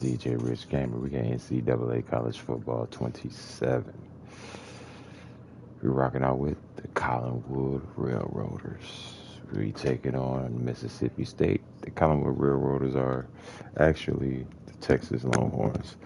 DJ Rich Gamer. We got NCAA College Football 27. We're rocking out with the Collinwood Railroaders. We taking on Mississippi State. The Collinwood Railroaders are actually the Texas Longhorns.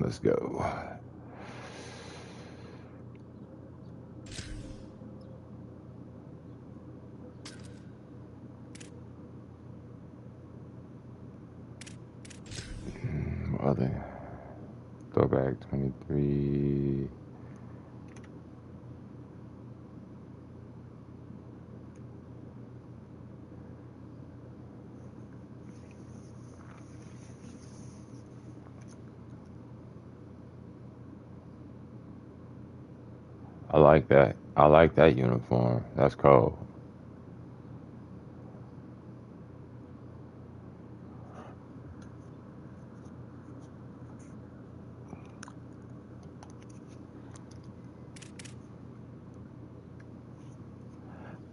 Let's go. Other throwback 23. I like that. I like that uniform. That's cool.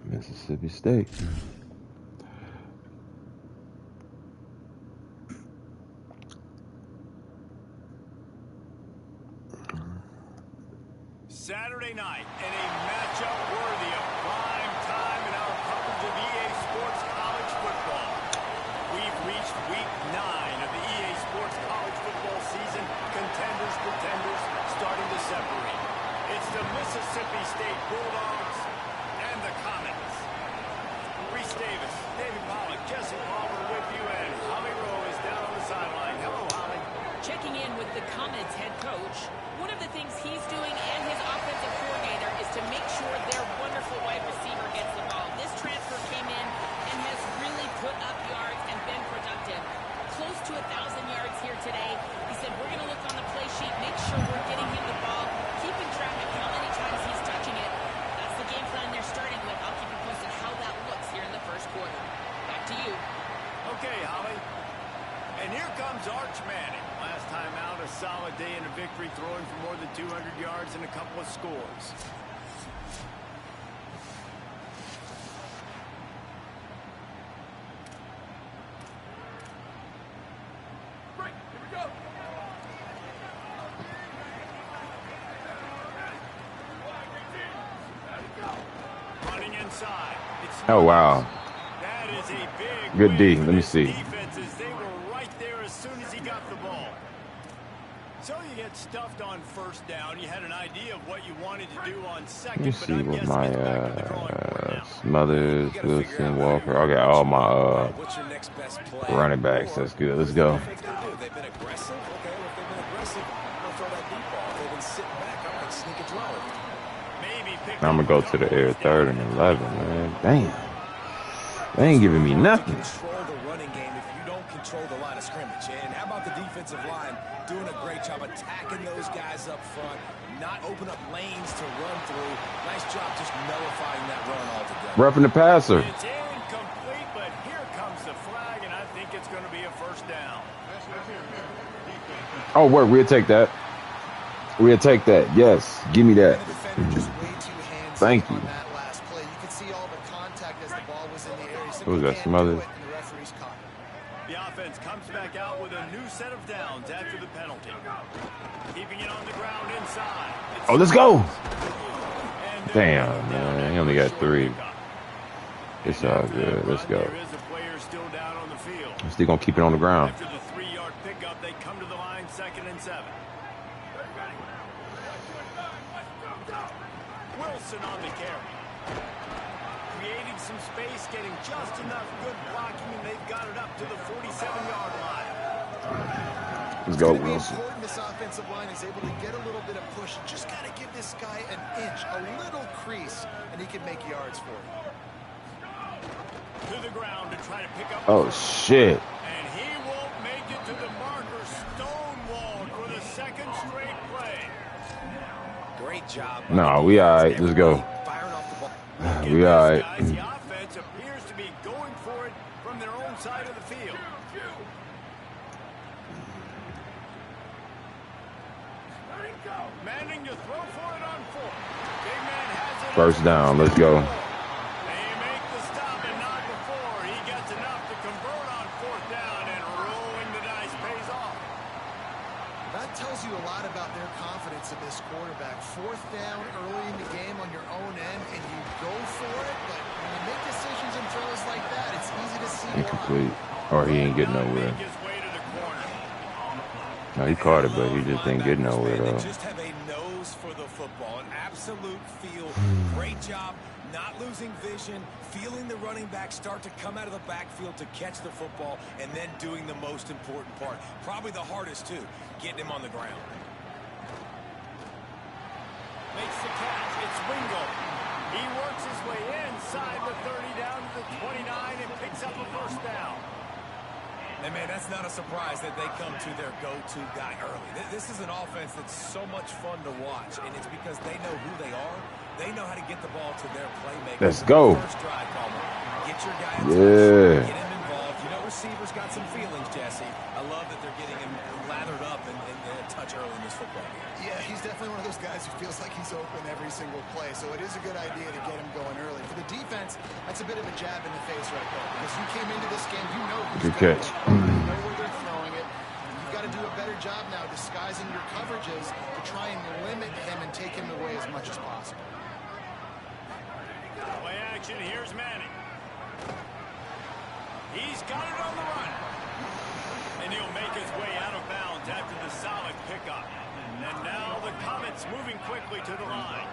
Mississippi State. Saturday night in a matchup worthy of prime time in our coverage of EA Sports College Football. We've reached week 9 of the EA Sports College Football season. Contenders, pretenders, starting to separate. It's the Mississippi State Bulldogs and the Comets. Reese Davis, David Pollock, Jesse Palmer with you, and Holly Rowe is down on the sideline. Hello, Holly. Checking in with the Comets head coach. One of the things he's doing and his offensive coordinator is to make sure their wonderful wide receiver gets the ball. This transfer came in and has really put up yards and been productive. Close to 1,000 yards here today. He said, we're going to look on the play sheet, make sure we're getting him the ball, keeping track of how many times he's touching it. That's the game plan they're starting with. I'll keep you posted how that looks here in the first quarter. Back to you. Okay, Holly. And here comes Arch Manning. Last time out, a solid day in a victory, throwing for more than 200 yards and a couple of scores. Break. Here we go. Running inside. Oh, wow. That is a big Good D. win Let me for see. this defense as they were right there as soon as he got the ball. So you get stuffed on first down. You had an idea of what you wanted to do on second. Let me but see I'm what guessing my it's back to the drawing board now. Smothers, Wilson, Walker. I got all my What's your next best play? running backs. That's good. Let's go. They've been aggressive. Okay, well, if they've been aggressive, I'll throw that deep ball. If they've been sitting back, I might sneak a draw. Maybe pick I'm up gonna go a to the couple air of third and 11, man. Damn. They ain't giving me nothing. Control the running game if you don't control the line of scrimmage. And how about the defensive line doing a great job attacking those guys up front, not open up lanes to run through. Nice job just nullifying that run altogether. Roughing the passer. It's incomplete, but here comes the flag, and I think it's going to be a first down. Oh, wait, we'll take that. We'll take that. Yes, give me that. Thank you. Who's that, Smothers? The offense comes back out with a new set of downs after the penalty. Keeping it on the ground inside. Oh, let's go. Damn, man. He only got 3. It's all good. Let's go. There is a player still down on the Still gonna keep it on the ground. After the 3-yard pickup, they come to the line, 2nd and 7. Wilson on the carry. Creating some space, getting just enough good blocking, and they've got it up to the 47-yard line. Let's go, Wilson. Wilson. Important this offensive line is able to get a little bit of push. Just got to give this guy an inch, a little crease, and he can make yards for you. To the ground to try to pick up. Oh, shit. And he won't make it to the marker. Stonewalled for the 2nd straight play. Great job. No, we all right. Let's go. Firing off the ball. We all right. The offense appears to be going for it from their own side of the field. Manning to throw for it on 4th. Big man has it. First down. Let's go. They make the stop and not before. He gets enough to convert on 4th down, and rolling the dice pays off. That tells you a lot about their confidence in this quarterback. 4th down early in the game on your own end, and you go for it, but when you make decisions and throws like that, it's easy to see Incomplete. Or he ain't getting nowhere. Make his way to the corner. No, he caught it, but he just didn't get nowhere, though. Just have a nose for the football, an absolute feel. Great job not losing vision, feeling the running back start to come out of the backfield to catch the football, and then doing the most important part. Probably the hardest, too, getting him on the ground. Makes the catch. It's Wingo. He works his way inside the 30 down to the 29 and picks up a 1st down. And, man, that's not a surprise that they come to their go-to guy early. This is an offense that's so much fun to watch, and it's because they know who they are. They know how to get the ball to their playmakers. Let's go. First drive, Palmer. Get your guy in Yeah. touch, get him involved. You know receivers got some feelings, Jesse. I love that they're getting him lathered up and touch early in this football game. Yeah, he's definitely one of those guys who feels like he's open every single play, so it is a good idea to get him going early. For the defense, that's a bit of a jab in the face right there, because you came into this game, you know who's Good going catch. You know where they're throwing it. You've got to do a better job now disguising your coverages to try and limit him and take him away as much as possible. Play action. Here's Manning. He's got it on the run. And he'll make his way out of bounds after the solid pickup. And now the Comets moving quickly to the line.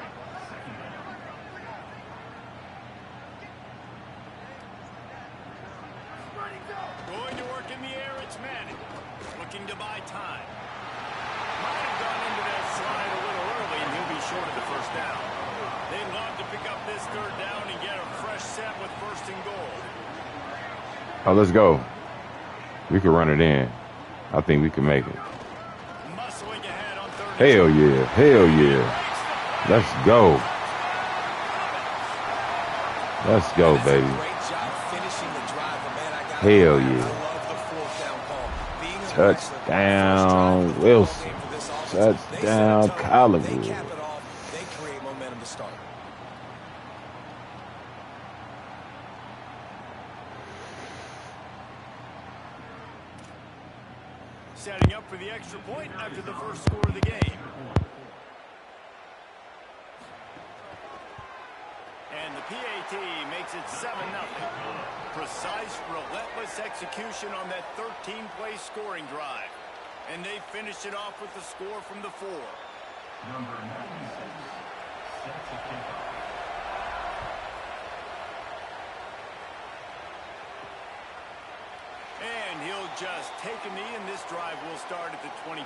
Going to work in the air, it's Manning. Looking to buy time. Might have gone into that slide a little early, and he'll be short of the 1st down. They love to pick up this 3rd down and get a fresh set with 1st and goal. Oh, let's go. We can run it in. I think we can make it. Muscling ahead on 3rd. Hell yeah. Hell yeah. Let's go. Let's go, baby. Great job finishing the drive, but man, I got Hell I yeah. love the 4th down call. Being Touchdown, Wilson. Touchdown, They Collinwood. cap it off. They create momentum to start. Setting up for the extra point after the 1st score of the game. And the PAT makes it 7-0. Precise, relentless execution on that 13-play scoring drive. And they finished it off with the score from the 4. Number 96, set to kick off. And he'll just take a knee, and this drive will start at the 25.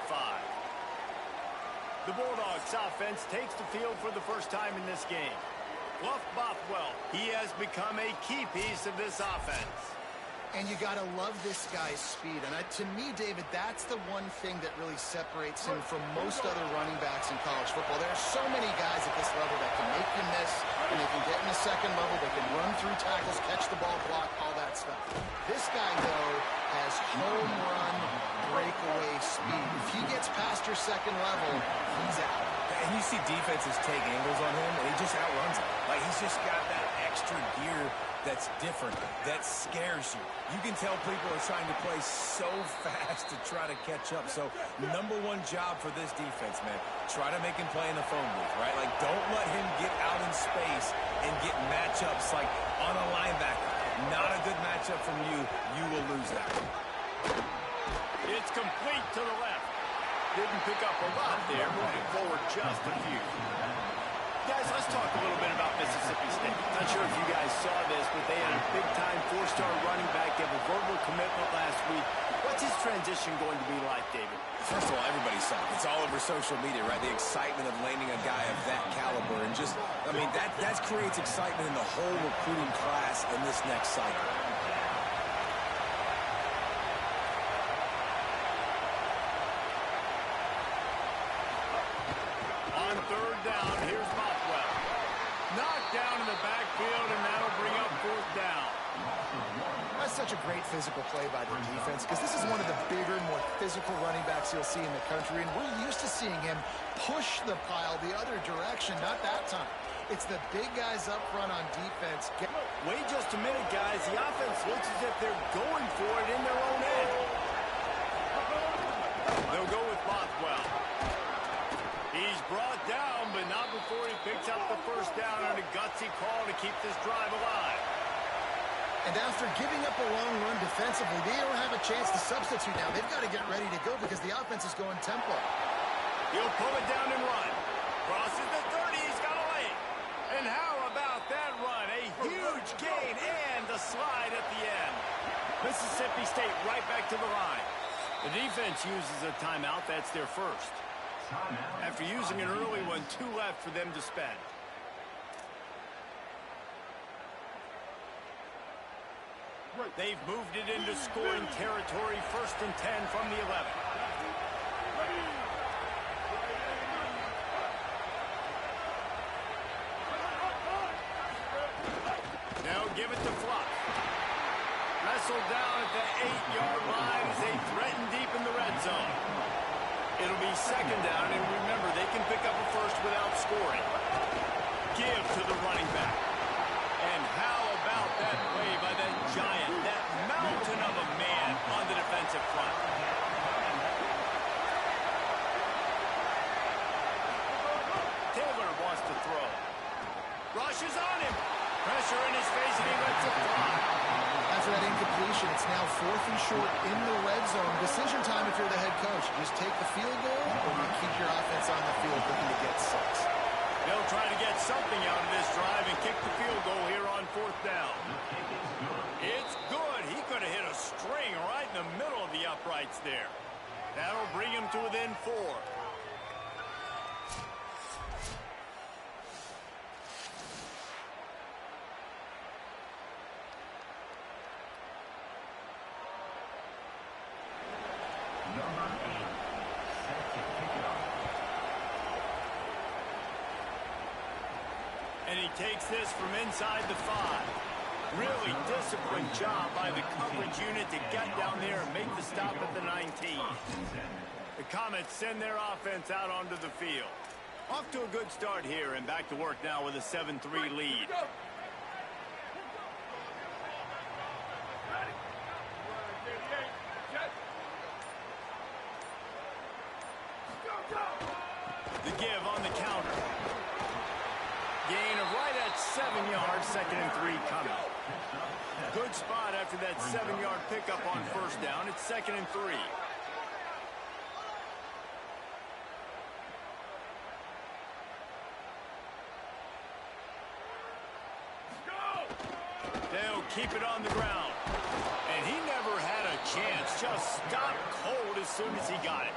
The Bulldogs offense takes the field for the first time in this game. Bluff Bothwell, he has become a key piece of this offense. And you got to love this guy's speed. And to me, David, that's the one thing that really separates him from most other running backs in college football. There are so many guys at this level that can make you miss, and they can get in the second level, they can run through tackles, catch the ball, block, all that stuff. This guy, though, has home run breakaway speed. If he gets past your second level, he's out. And you see defenses take angles on him, and he just outruns them. Like, he's just got that extra gear that's different, that scares you. You can tell people are trying to play so fast to try to catch up. So, number one job for this defense, man, try to make him play in the phone booth, right? Like, don't let him get out in space and get matchups like on a linebacker. Not a good matchup from you. You will lose that. It's complete to the left. Didn't pick up a lot there, moving forward just a few. Guys, let's talk a little bit about Mississippi State. Not sure if you guys saw this, but they had a big-time four-star running back give a verbal commitment last week. What's his transition going to be like, David? First of all, everybody saw it. It's all over social media, right? The excitement of landing a guy of that caliber. And just, I mean, that creates excitement in the whole recruiting class in this next cycle. On third down, here's Bothwell. Knocked down in the backfield, and that'll bring up fourth down. That's such a great physical play by the defense because this is one of the bigger, more physical running backs you'll see in the country, and we're used to seeing him push the pile the other direction. Not that time. It's the big guys up front on defense. Wait just a minute, guys. The offense looks as if they're going for it in their own end. They'll go with Bothwell. He's brought down, but not before he picks up the first down on a gutsy call to keep this drive alive. And after giving up a long run defensively, they don't have a chance to substitute now. They've got to get ready to go because the offense is going tempo. He'll pull it down and run. Crosses the 30. He's got a lane. And how about that run? A huge gain and the slide at the end. Mississippi State right back to the line. The defense uses a timeout. That's their first. After using an early one, 2 left for them to spend. They've moved it into scoring territory, 1st and 10 from the 11. Now give it to Fluff. Wrestled down at the 8-yard line as they threaten deep in the red zone. It'll be 2nd down, and remember, they can pick up a first without scoring. Give to the running back. And how about that play by that giant, that mountain of a man on the defensive front? Taylor wants to throw. Rush is on him. Pressure in his face, and he lets it fly. After that incompletion, it's now 4th and short in the red zone. Decision time if you're the head coach. You just take the field goal, or you keep your offense on the field looking to get 6. They'll try to get something out of this drive and kick the field goal here on 4th down. It's good. He could have hit a string right in the middle of the uprights there. That'll bring him to within 4. And he takes this from inside the 5. Really disciplined job by the coverage unit to get down there and make the stop at the 19. The Comets send their offense out onto the field. Off to a good start here and back to work now with a 7-3 lead. The give on the counter. Gain of right at 7 yards, 2nd and 3 coming. Good spot after that 7-yard pickup on 1st down. It's 2nd and 3. They'll keep it on the ground. And he never had a chance. Just stopped cold as soon as he got it.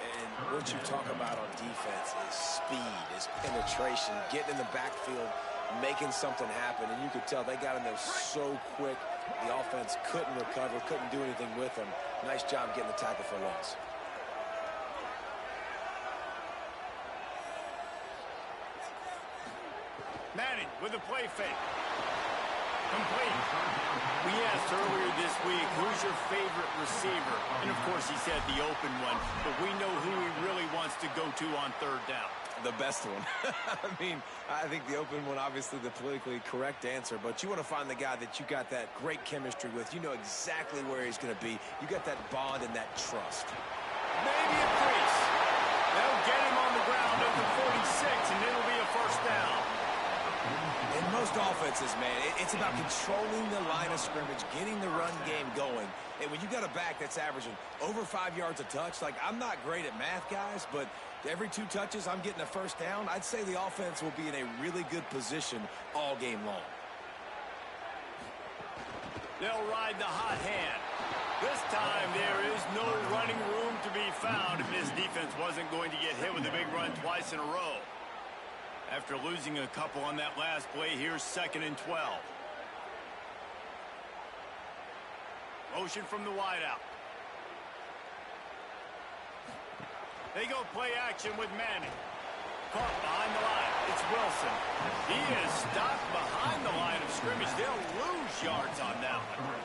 And what you talk about on defense is speed, is penetration, getting in the backfield, making something happen. And you could tell they got in there so quick. The offense couldn't recover, couldn't do anything with them. Nice job getting the tackle for loss. Manning with a play fake. Complete. We asked earlier this week, who's your favorite receiver? And, of course, he said the open one. But we know who he really wants to go to on 3rd down. The best one. I mean, I think the open one, obviously the politically correct answer, but you want to find the guy that you got that great chemistry with. You know exactly where he's going to be. You got that bond and that trust. Maybe a crease. They'll get him on the ground at the 46, and it'll be a 1st down. In most offenses, man, it's about controlling the line of scrimmage, getting the run game going. And when you got a back that's averaging over 5 yards a touch, like, I'm not great at math, guys, but every 2 touches I'm getting a first down, I'd say the offense will be in a really good position all game long. They'll ride the hot hand. This time there is no running room to be found if this defense wasn't going to get hit with a big run twice in a row. After losing a couple on that last play, here's 2nd and 12. Motion from the wideout. They go play action with Manning. Caught behind the line. It's Wilson. He is stopped behind the line of scrimmage. They'll lose yards on that one.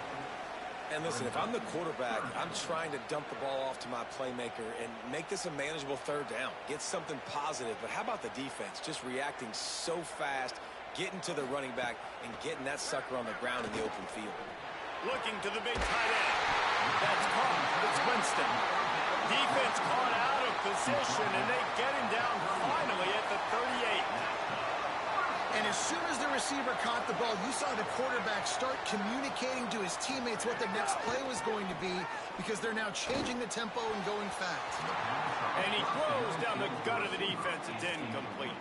And listen, if I'm the quarterback, I'm trying to dump the ball off to my playmaker and make this a manageable 3rd down. Get something positive. But how about the defense? Just reacting so fast, getting to the running back, and getting that sucker on the ground in the open field. Looking to the big tight end. That's caught. It's Winston. Defense caught out of position, and they get him down finally at the 38. And as soon as the receiver caught the ball, you saw the quarterback start communicating to his teammates what the next play was going to be, because they're now changing the tempo and going fast. And he throws down the gut of the defense. It's incomplete.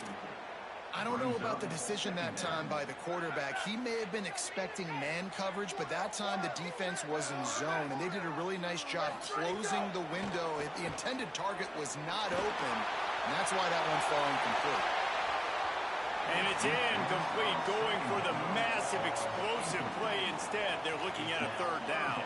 I don't know about the decision that time by the quarterback. He may have been expecting man coverage, but that time the defense was in zone, and they did a really nice job closing the window. The intended target was not open, and that's why that one fell incomplete. And it's incomplete, going for the massive explosive play instead. They're looking at a 3rd down.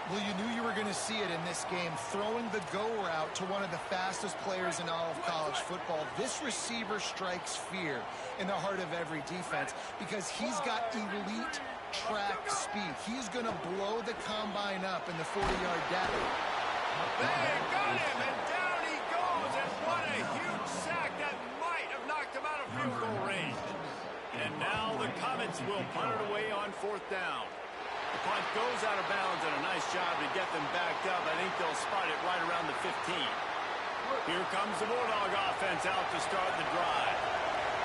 Well, you knew you were going to see it in this game, throwing the go route to one of the fastest players in all of college football. This receiver strikes fear in the heart of every defense because he's got elite track speed. He's going to blow the combine up in the 40-yard dash. They got him, and down he goes, and what a huge sack that might have knocked him out of field goal range. And now the Comets will punt it away on 4th down. The punt goes out of bounds, and a nice job to get them backed up. I think they'll spot it right around the 15. Here comes the Bulldog offense out to start the drive.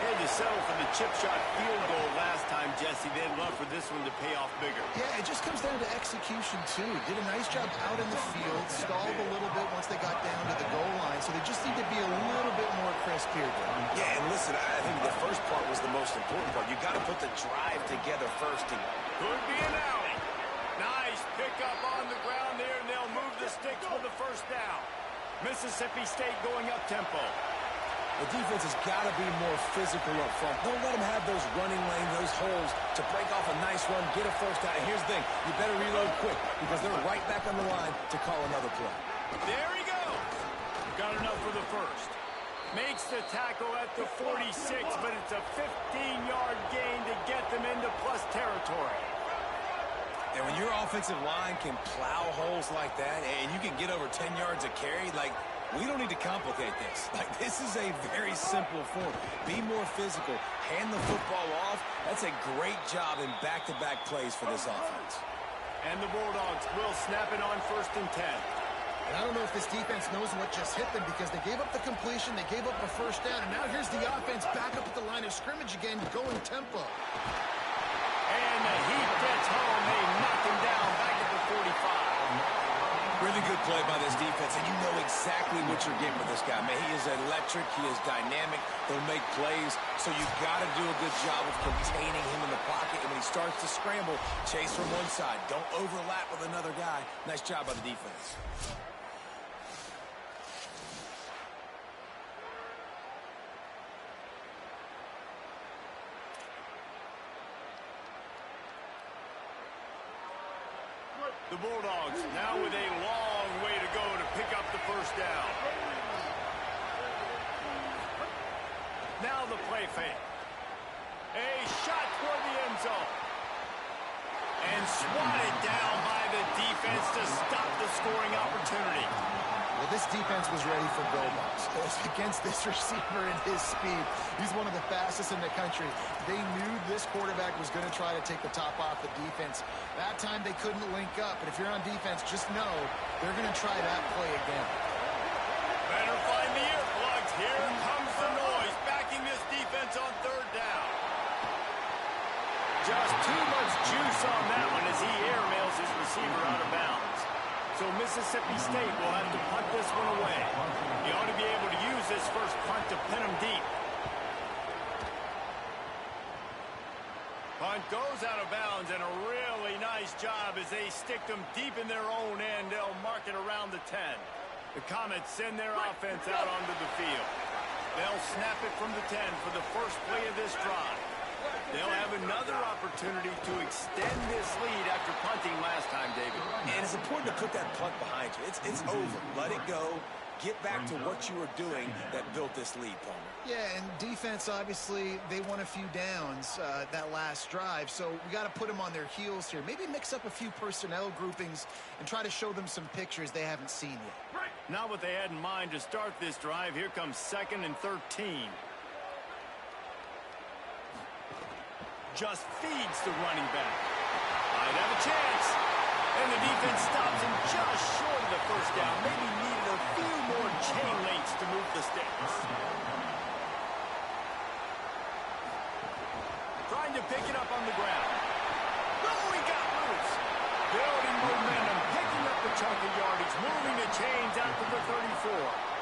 They had to settle for the chip shot field goal last time, Jesse. They'd love for this one to pay off bigger. Yeah, it just comes down to execution, too. Did a nice job out in the field, stalled a little bit once they got down to the goal line, so they just need to be a little bit more crisp here. Yeah, and listen, I think the first part was the most important part. You got to put the drive together first. Could be an alley. Nice pickup on the ground there, and they'll move the sticks for the 1st down. Mississippi State going up tempo. The defense has got to be more physical up front. Don't let them have those running lanes, those holes to break off a nice run, get a 1st down. And here's the thing, you better reload quick because they're right back on the line to call another play. There he goes. Got enough for the 1st. Makes the tackle at the 46, but it's a 15-yard gain to get them into plus territory. And when your offensive line can plow holes like that and you can get over 10 yards a carry, like, we don't need to complicate this. Like, this is a very simple form. Be more physical. Hand the football off. That's a great job in back-to-back plays for this offense. And the Bulldogs will snap it on 1st and 10. And I don't know if this defense knows what just hit them because they gave up the completion, they gave up a 1st down, and now here's the offense back up at the line of scrimmage again, going tempo. And the heat gets home. They knock him down back at the 45. Really good play by this defense, and you know exactly what you're getting with this guy. Man, he is electric. He is dynamic. He'll make plays, so you've got to do a good job of containing him in the pocket. And when he starts to scramble, chase from one side. Don't overlap with another guy. Nice job by the defense. The Bulldogs now with a long way to go to pick up the 1st down. Now the play fake. A shot toward the end zone. And swatted down by the defense to stop the scoring opportunity. Well, this defense was ready for go-balls. Against this receiver and his speed, he's one of the fastest in the country. They knew this quarterback was going to try to take the top off the defense. That time they couldn't link up, but if you're on defense, just know they're going to try that play again. Better find the earplugs. Here comes the noise, backing this defense on 3rd down. Just too much juice on that one as he airmails his receiver out of bounds. So Mississippi State will have to punt this one away. He ought to be able to use this first punt to pin him deep. Punt goes out of bounds, and a really nice job as they stick them deep in their own end. They'll mark it around the 10. The Comets send their offense out onto the field. They'll snap it from the 10 for the first play of this drive. They'll have another opportunity to extend this lead after punting last time, David. And it's important to put that punt behind you. It's over. Let it go. Get back to what you were doing that built this lead, Palmer. Yeah, and defense, obviously, they won a few downs that last drive, so we got to put them on their heels here. Maybe mix up a few personnel groupings and try to show them some pictures they haven't seen yet. Not what they had in mind to start this drive. Here comes 2nd and 13. Just feeds the running back. Might have a chance. And the defense stops him just short of the first down. Maybe needed a few more chain links to move the sticks. Trying to pick it up on the ground. Oh, he got loose. Building momentum, picking up the chunk of yardage, moving the chains out to the 34.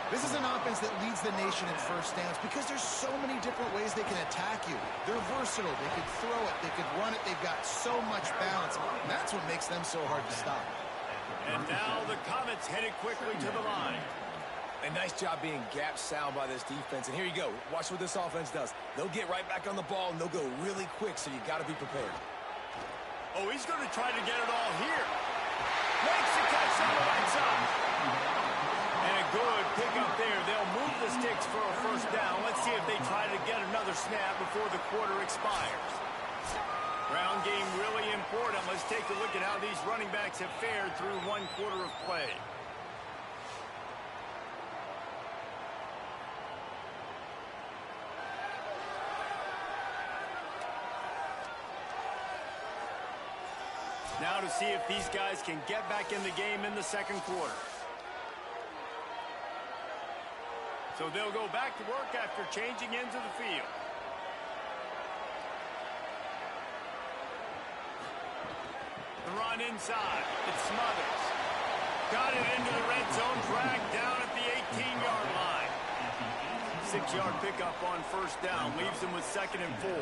This is an offense that leads the nation in first downs because there's so many different ways they can attack you. They're versatile. They could throw it. They could run it. They've got so much balance. And that's what makes them so hard to stop. And now the Comets headed quickly to the line. A nice job being gap sound by this defense. And here you go. Watch what this offense does. They'll get right back on the ball, and they'll go really quick, so you got to be prepared. Oh, he's going to try to get it all here. Makes the catch on the right side. And a good pickup there. They'll move the sticks for a first down. Let's see if they try to get another snap before the quarter expires. Ground game really important. Let's take a look at how these running backs have fared through one quarter of play. Now to see if these guys can get back in the game in the second quarter. So they'll go back to work after changing into the field. The run inside. It's Smothers. Got it into the red zone. Dragged down at the 18-yard line. 6-yard pickup on first down. Leaves them with 2nd and 4.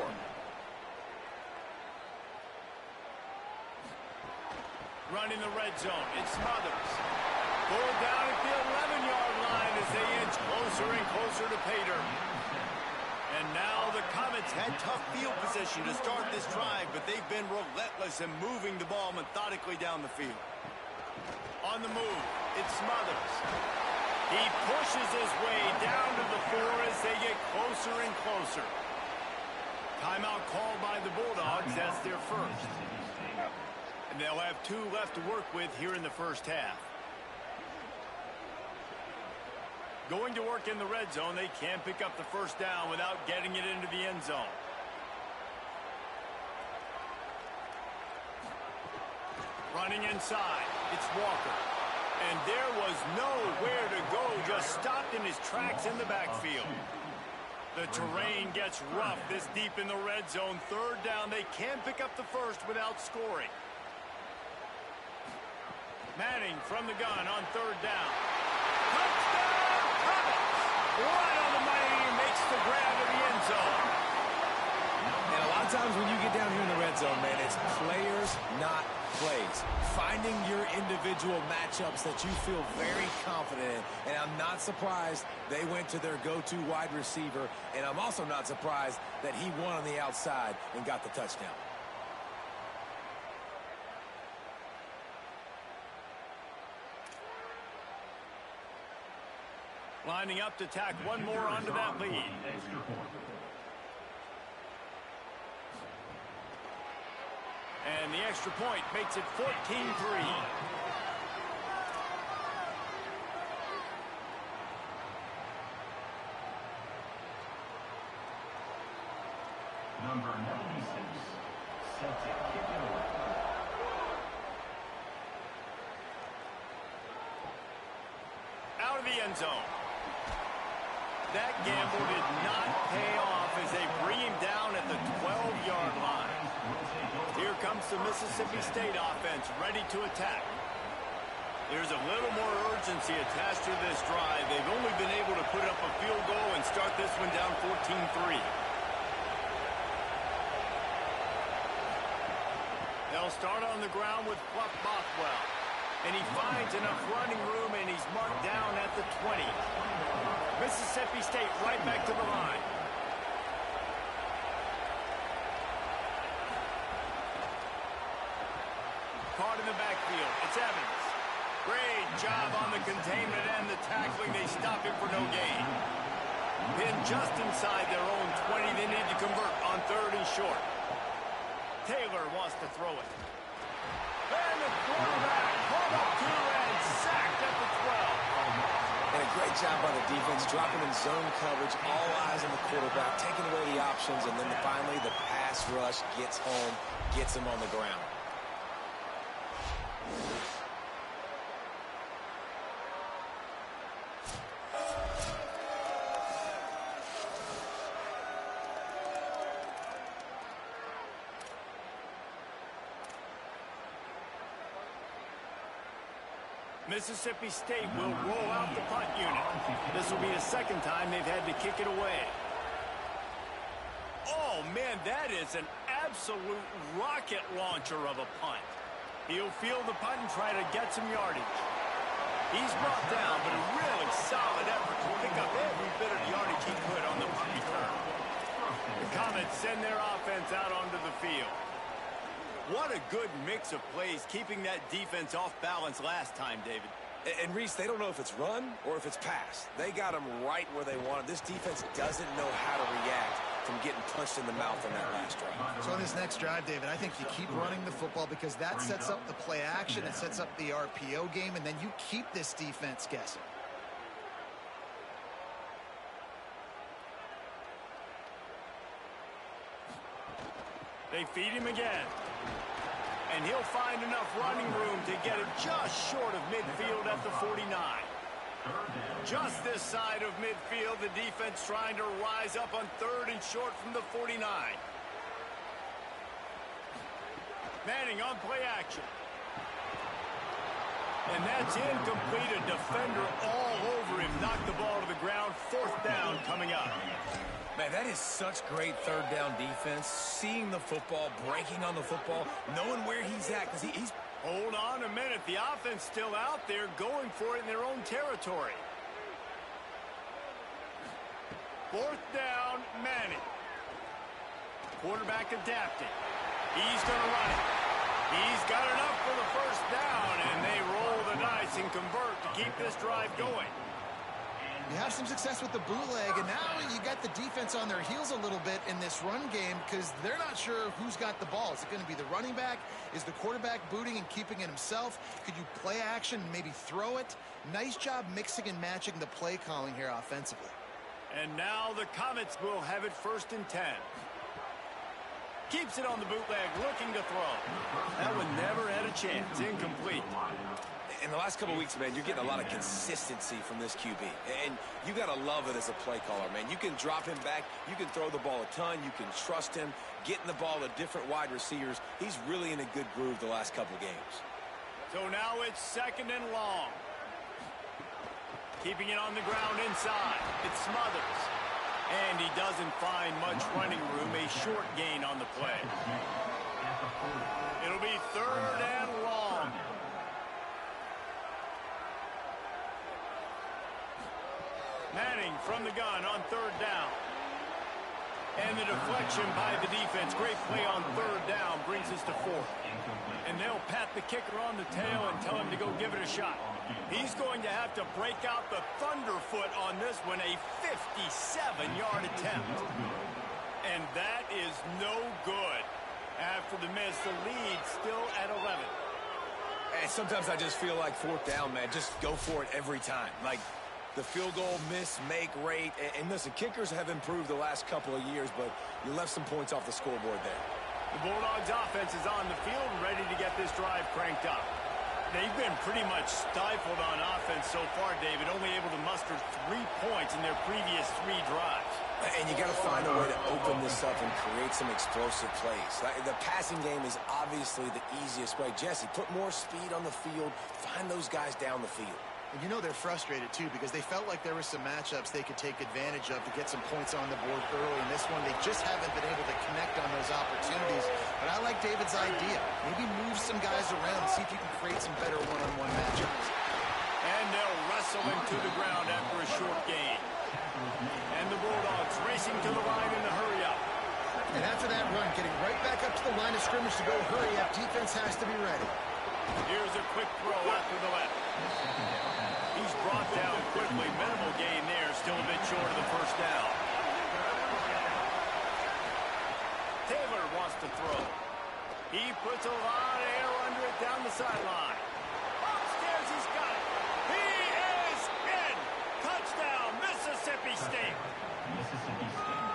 Run in the red zone. It's Smothers. Pulled down at the 11-yard line as they inch closer and closer to pay dirt. And now the Comets had tough field position to start this drive, but they've been relentless in moving the ball methodically down the field. On the move, it's Smothers. He pushes his way down to the 4 as they get closer and closer. Timeout called by the Bulldogs. That's their first. And they'll have 2 left to work with here in the first half. Going to work in the red zone, they can't pick up the first down without getting it into the end zone. Running inside, it's Walker. And there was nowhere to go, just stopped in his tracks in the backfield. The terrain gets rough this deep in the red zone. 3rd down, they can't pick up the first without scoring. Manning from the gun on 3rd down. Touchdown! Right on the money, makes the grab in the end zone. And a lot of times when you get down here in the red zone, man, it's players, not plays. Finding your individual matchups that you feel very confident in. And I'm not surprised they went to their go-to wide receiver. And I'm also not surprised that he won on the outside and got the touchdown. Lining up to tack one more onto that lead. And the extra point makes it 14-3. Number 96, Celtic kicking away. Out of the end zone. that gamble did not pay off as they bring him down at the 12-yard line. Here comes the Mississippi State offense ready to attack. There's a little more urgency attached to this drive. They've only been able to put up a field goal and start this one down 14-3. They'll start on the ground with Fluff Bothwell. And he finds enough running room, and he's marked down at the 20. Mississippi State right back to the line. Caught in the backfield. It's Evans. Great job on the containment and the tackling. They stop him for no gain. Then just inside their own 20, they need to convert on 3rd and short. Taylor wants to throw it. And the quarterback pulled up to and sacked at the 12. And a great job by the defense, dropping in zone coverage, all eyes on the quarterback, taking away the options, and then finally the pass rush gets home, gets him on the ground. Mississippi State will roll out the punt unit. This will be the second time they've had to kick it away. Oh, man, that is an absolute rocket launcher of a punt. He'll field the punt and try to get some yardage. He's brought down, but a really solid effort to pick up every bit of yardage he could on the punt return. The Comets send their offense out onto the field. What a good mix of plays, keeping that defense off balance last time, David. And Reese, they don't know if it's run or if it's pass. They got them right where they want it. This defense doesn't know how to react from getting punched in the mouth on that last drive. So on this next drive, David, I think you keep running the football because that sets up the play action, it sets up the RPO game, and then you keep this defense guessing. They feed him again. And he'll find enough running room to get it just short of midfield at the 49. Just this side of midfield, the defense trying to rise up on 3rd and short from the 49. Manning on play action. And that's incomplete. A defender all over him. Knocked the ball to the ground. 4th down coming up. Man, that is such great 3rd down defense. Seeing the football, breaking on the football, knowing where he's at. Because he's... Hold on a minute. The offense still out there going for it in their own territory. 4th down, Manning. Quarterback adapting. He's going to run it. He's got enough for the 1st down, and they roll the dice and convert to keep this drive going. You have some success with the bootleg, and now you got the defense on their heels a little bit in this run game because they're not sure who's got the ball. Is it going to be the running back? Is the quarterback booting and keeping it himself? Could you play action and maybe throw it? Nice job mixing and matching the play calling here offensively. And now the Comets will have it 1st and 10. Keeps it on the bootleg, looking to throw. That one never had a chance. Incomplete. In the last couple of weeks, man, you're getting a lot of consistency from this QB. And you got to love it as a play caller, man. You can drop him back. You can throw the ball a ton. You can trust him. Getting the ball to different wide receivers. He's really in a good groove the last couple of games. So now it's 2nd and long. Keeping it on the ground inside. It's Smothers. And he doesn't find much running room. A short gain on the play. It'll be 3rd and long. Manning from the gun on 3rd down. And the deflection by the defense. Great play on 3rd down brings us to 4th. And they'll pat the kicker on the tail and tell him to go give it a shot. He's going to have to break out the thunderfoot on this one, a 57-yard attempt. And that is no good. After the miss, the lead still at 11. And sometimes I just feel like 4th down, man. Just go for it every time. Like the field goal miss, make rate. And listen, kickers have improved the last couple of years, but you left some points off the scoreboard there. The Bulldogs offense is on the field and ready to get this drive cranked up. They've been pretty much stifled on offense so far, David, only able to muster 3 points in their previous 3 drives. And you got to find a way to open this up and create some explosive plays. The passing game is obviously the easiest way. Jesse, put more speed on the field. Find those guys down the field. And you know they're frustrated, too, because they felt like there were some matchups they could take advantage of to get some points on the board early. In this one, they just haven't been able to connect on those opportunities. But I like David's idea. Maybe move some guys around and see if you can create some better one-on-one matchups. And they'll wrestle him to the ground after a short gain. And the Bulldogs racing to the line in the hurry-up. And after that run, getting right back up to the line of scrimmage to go hurry-up, defense has to be ready. Here's a quick throw after the left. He's brought down quickly. Minimal gain there. Still a bit short of the first down. Taylor wants to throw. He puts a lot of air under it down the sideline. Upstairs, he's got it. He is in. Touchdown, Mississippi State.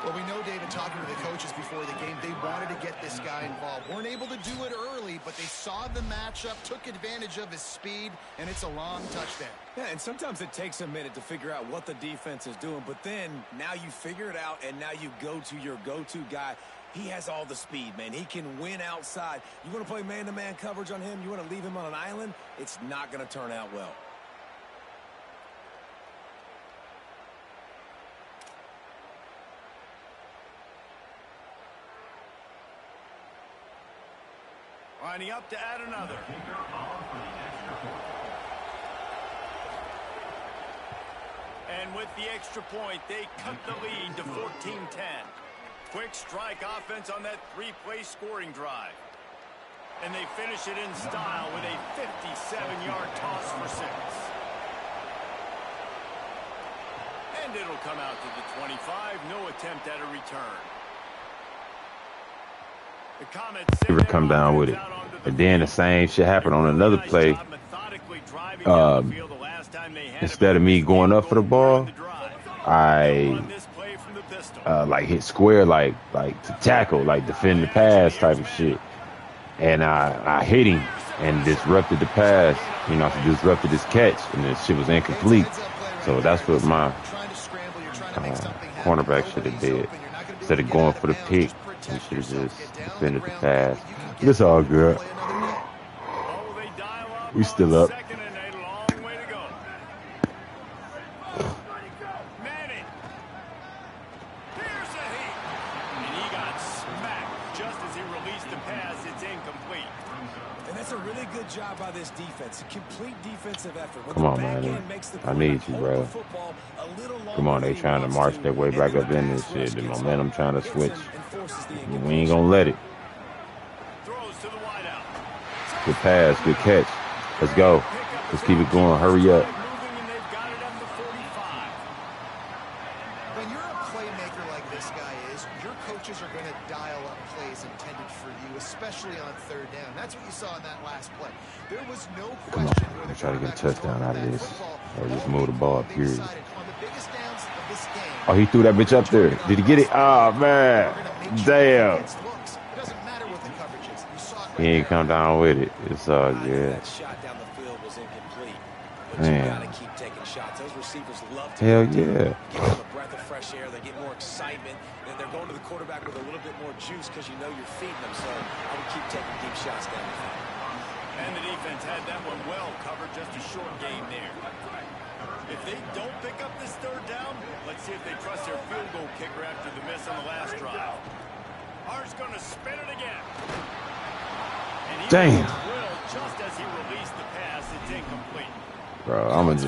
Well, we know, David, talking to the coaches before the game, they wanted to get this guy involved. Weren't able to do it early, but they saw the matchup, took advantage of his speed, and it's a long touchdown. Yeah, and sometimes it takes a minute to figure out what the defense is doing, but then now you figure it out, and now you go to your go-to guy. He has all the speed, man. He can win outside. You want to play man-to-man coverage on him? You want to leave him on an island? It's not going to turn out well. Lining up to add another. And with the extra point, they cut the lead to 14-10. Quick strike offense on that 3-play scoring drive. And they finish it in style with a 57-yard toss for 6. And it'll come out to the 25. No attempt at a return. Ever come down with it. And then the same shit happened on another play. Instead of me going up for the ball, I like hit square, like to tackle, like defend the pass type of shit. And I hit him and disrupted the pass. You know, I disrupted his catch, and the shit was incomplete. So that's what my cornerback should have did. Instead of going for the pick, he should have just defended the pass. It's all good. We still up. Job by this defense, a complete defensive effort. Come on, man. I need you, bro. Come on, they trying to march their way back up in this shit. The momentum trying to switch. We ain't gonna let it. Good pass, good catch. Let's go. Let's keep it going. Hurry up. When you're a playmaker like this guy is, your coaches are going to dial up plays intended for you, especially on third down. That's what you saw in that last play. There was no question where the try to get a touchdown out of this. Or just move the ball, period. On the biggest downs of this game, Oh, he threw that bitch up there. Did he get it? Oh, man. Damn. He ain't come down with it. It's all good. That shot down the field was incomplete. But Man. you gotta keep taking shots. Those receivers love to Hell give yeah. them a breath of fresh air. They get more excitement, and they're going to the quarterback with a little bit more juice because you know you're feeding them. So I would keep taking deep shots down the field. And the defense had that one well covered. Just a short game there. If they don't pick up this third down, let's see if they trust their field goal kicker after the miss on the last drive. Hart's going to spin it again. And he Damn. just as he released the pass, it's incomplete. Bro, I'ma just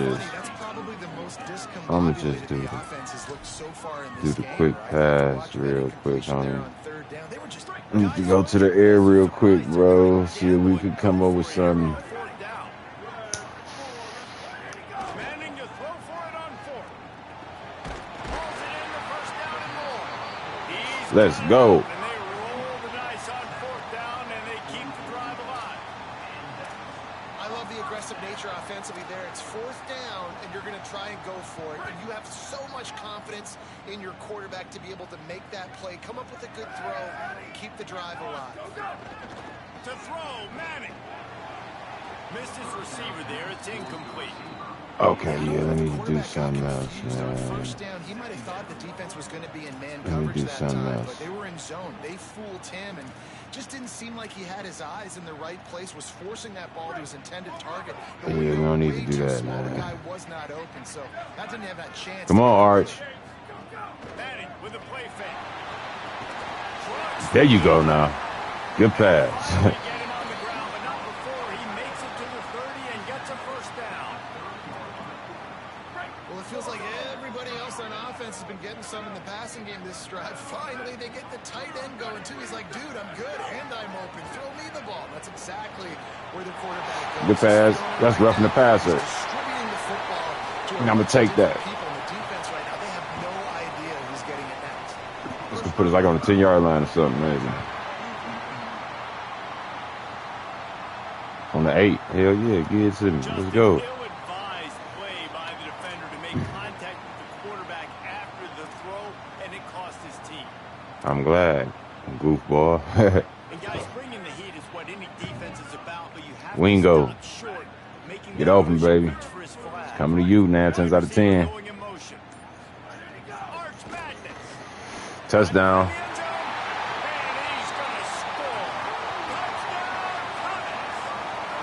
do the offense has looked so far in do this the game, quick right? pass real Much quick, completion there homie. on third down. They were just We need to go to the air real quick, bro. See if we can come up with something. Manning to throw for it on fourth. Pulls it in the first down and more. Let's go. And they roll the dice on fourth down, and they keep the drive alive. I love the aggressive nature offensively there. It's fourth down, and you're going to try and go for it. And you have so much confidence in your quarterback to be able to make that play, come up with a good throw, and keep the drive alive. To throw, Manning. Missed his receiver there. It's incomplete. Okay, I don't yeah, know let if the me do quarterback got something else, confused on man. first down. He might have thought the defense was going to be in man Let me coverage do that something time, else. but they were in zone. They fooled him and just didn't seem like he had his eyes in the right place, was forcing that ball to his intended target. The Yeah, we window don't need way to do too that, small. The man. guy was not open, so that didn't have that chance. Come to on, make a Arch. play. Manning with a play fake. There you go now. Good pass. Finally get him on the ground, but not before he makes it to the 30 and gets a first down. Well, it feels like everybody else on offense has been getting some in the passing game this drive. Finally, they get the tight end going, too. He's like, dude, I'm good, and I'm open. Throw me the ball. That's exactly where the quarterback goes. Good pass. That's roughing the passer. He's distributing the football to I'm gonna take that. people in the defense right now. They have no idea who's getting it next. Let's put it like on the 10-yard line or something, maybe. On the 8. Hell yeah, get it to me. Let's go. Ill-advised play by the defender to make contact with the quarterback after the throw, and it cost his team. I'm glad. Goofball. And guys, bringing the heat is what any defense is about, but you have Wingo. to stop short, making Get the open, rusher baby. reach for his flag. Coming to you, 9 times out of 10. Going in motion. Arch Madness. Touchdown. And he's gonna score. Touchdown,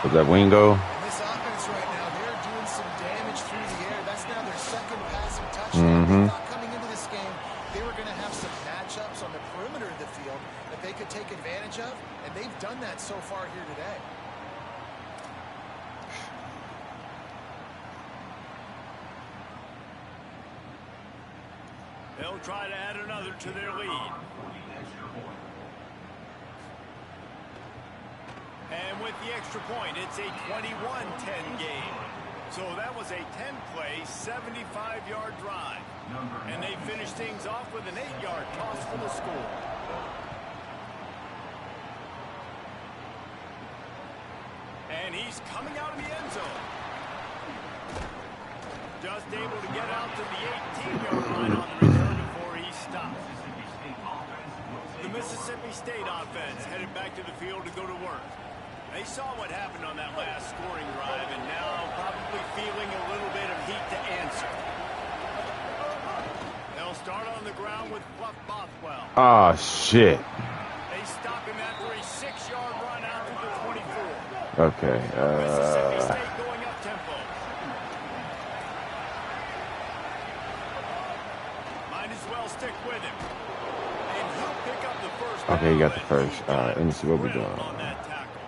Was that Wingo? And this offense right now, they're doing some damage through the air. That's now their second passing touchdown. They thought coming into this game, they were going to have some matchups on the perimeter of the field that they could take advantage of, and they've done that so far here today. They'll try to add another to their lead. And with the extra point, it's a 21-10 game. So that was a 10-play, 75-yard drive. And they finished things off with an 8-yard toss for the score. And he's coming out of the end zone. Just able to get out to the 18-yard line on the return before he stops. The Mississippi State offense headed back to the field to go to work. They saw what happened on that last scoring drive, and now probably feeling a little bit of heat to answer. They'll start on the ground with Fluff Bothwell. Oh, shit. They stop him after a 6-yard run out to the 24. Okay. Mississippi State going up tempo. Might as well stick with him. And he'll pick up the first down. Okay, you got the and first. he All right, got let me see what we're drilled doing. on that tackle.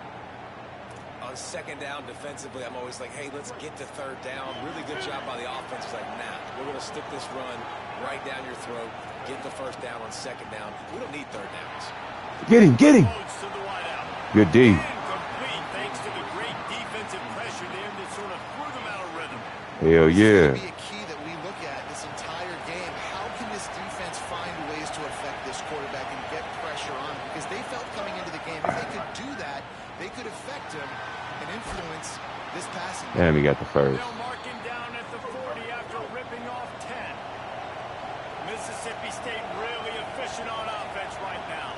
On second down defensively, I'm always like, hey, let's get to third down. Really good job by the offense. It's like, nah, we're going to stick this run right down your throat, get the first down on second down. We don't need third downs. Get him, get him. Loads to the wideout. Good D. Incomplete thanks to the great defensive pressure there that sort of threw them out of rhythm. Hell yeah. This is gonna be a key that we look at this entire game. How can this defense find ways to affect this quarterback and get pressure on him? Because they felt coming into the game, if they could do that, they could affect him and influence this passing game. And we got the first. They'll mark him down at the 40 after ripping off 10. Mississippi State really efficient on offense right now.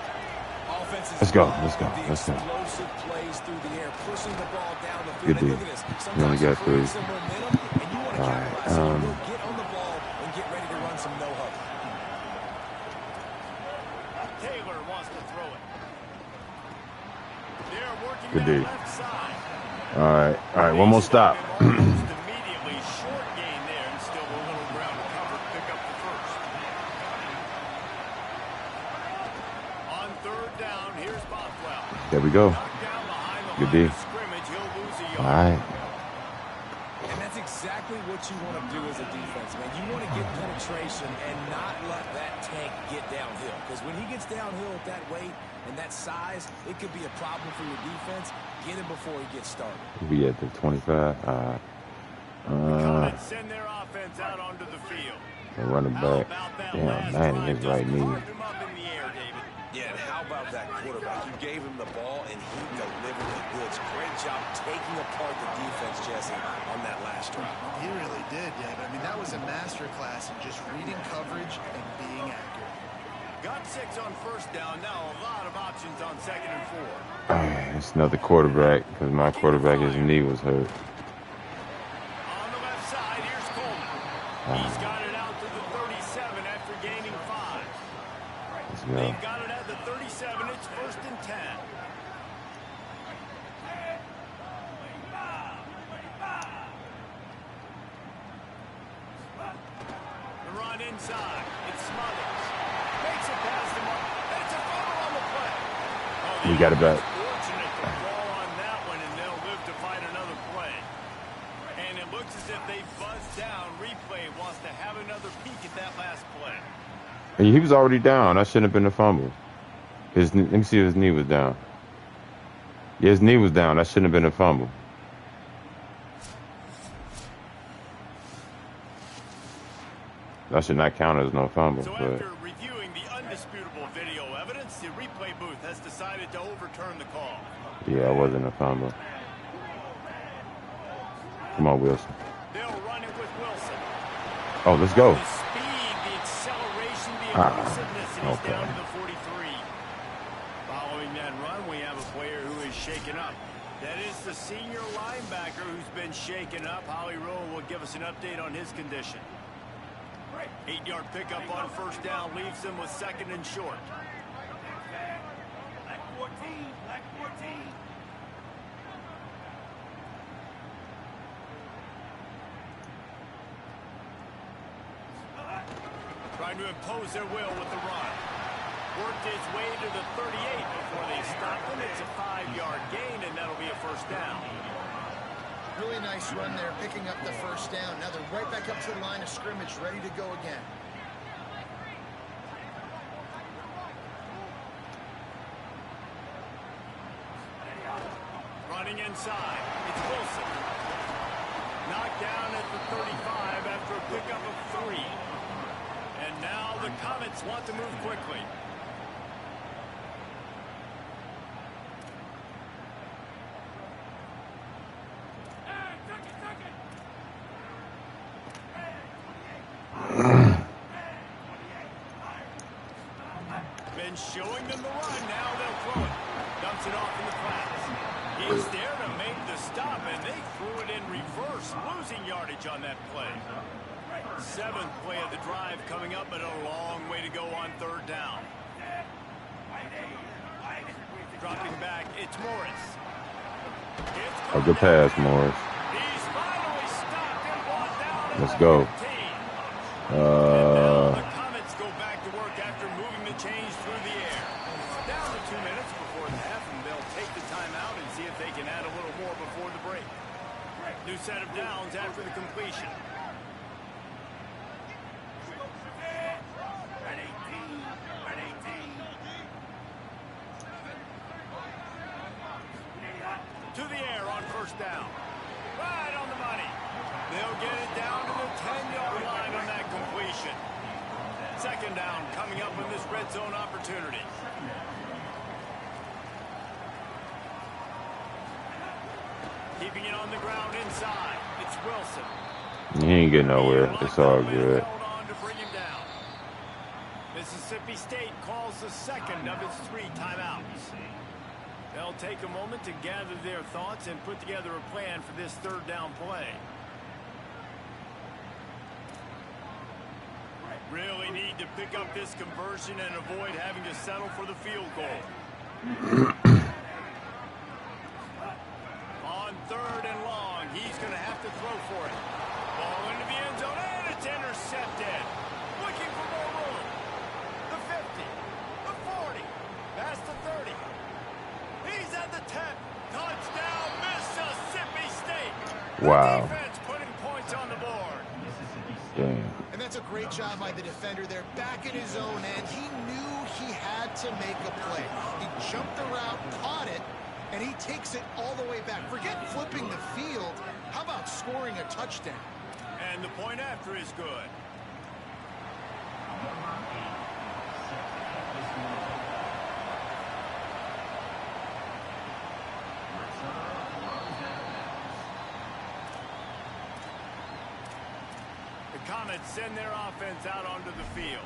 Let's go, let's go, The let's go. explosive plays through the air, pushing the ball down the Good field. D. And look at this. You only Sometimes got you create three. some momentum, and you want to All capitalize. right, So you will get on the ball and get ready to run some no-huddle. Taylor wants to throw it. They're working Good that D. left side. All right, one more stop. Almost immediately short gain there and still a little ground to cover to pick up the first. On third down, here's Bothwell. There we go. Knocked down behind the Good line D. of scrimmage. He'll lose a All yard. right. And that's exactly what you want to do as a defense, man. You want to get penetration and not let that tank get downhill. Because when he gets downhill at that weight and that size, it could be a problem for your defense. Get him before he gets started. We at the 25. Comets send their offense out onto the field. Running How back. about that Damn, last man, drive? his Just right knee. carved him up in the air, David. Yeah, and how about that quarterback? You gave him the ball, and he delivered the goods. Great job taking apart the defense, Jesse, on that last drive. He really did, David. I mean, that was a masterclass in just reading coverage and being accurate. Got 6 on first down. Now a lot of options on 2nd and 4. It's another quarterback because my quarterback, his knee was hurt. On the left side, here's Coleman. He's got it out to the 37 after gaining 5. Let's go. They've got it at the 37. It's 1st and 10. The run inside. It's Smothers. Makes it past him. And it's a fumble on the play. Oh, We got it back. Fortunate to fall on that one, and they'll live to fight another play. And it looks as if they buzzed down. Replay wants to have another peek at that last play. He was already down. That shouldn't have been a fumble. Let me see if his knee was down. Yeah, his knee was down. That shouldn't have been a fumble. That should not count as no fumble. So But after reviewing the undisputable video evidence, the replay booth has decided to overturn the call. yeah, it wasn't a fumble. Come on, Wilson. They'll run it with Wilson. Oh, let's go. The speed, the acceleration, the Ah, elusiveness, and he's okay. down to the 43. Following that run, we have a player who is shaken up. That is the senior linebacker who's been shaken up. Holly Rowe will give us an update on his condition. 8-yard pickup on first down leaves them with 2nd and short. Black 14, black 14. Trying to impose their will with the run. Worked its way to the 38 before they stopped him. It's a 5-yard gain, and that'll be a first down. Really nice run there, picking up the first down. Now they're right back up to the line of scrimmage, ready to go again. Running inside, it's Wilson. Knocked down at the 35 after a pickup of 3. And now the Comets want to move quickly. Been showing them the run, now they'll throw it. Dumps it off in the flats. He's there to make the stop, and they threw it in reverse, losing yardage on that play. 7th play of the drive coming up, but a long way to go on 3rd down. Dropping back, it's Morris. A good pass, Morris. He's finally stopped and brought down. Let's go. And now the Comets go back to work after moving the chains through the air. Down to 2 minutes before the half, and they'll take the timeout and see if they can add a little more before the break. New set of downs after the completion. To the air on first down. Right on the money. They'll get it down to the 10-yard line on that completion. 2nd down coming up in this red zone opportunity. Keeping it on the ground inside. It's Wilson. He ain't getting nowhere. It's all good. Held on to bring him down. Mississippi State calls the 2nd of its 3 timeouts. They'll take a moment to gather their thoughts and put together a plan for this 3rd down play. Really need to pick up this conversion and avoid having to settle for the field goal. On 3rd and long, he's going to have to throw for it. Ball into the end zone, and it's intercepted. Looking for more room. The 50, the 40, past the 30. He's at the 10. Touchdown, Mississippi State. Wow. The defense putting points on the board. Damn. And that's a great job by the defender there, back in his own end. He knew he had to make a play. He jumped the route, caught it, and he takes it all the way back. Forget flipping the field. How about scoring a touchdown? And the point after is good. The Comets send their offense out onto the field.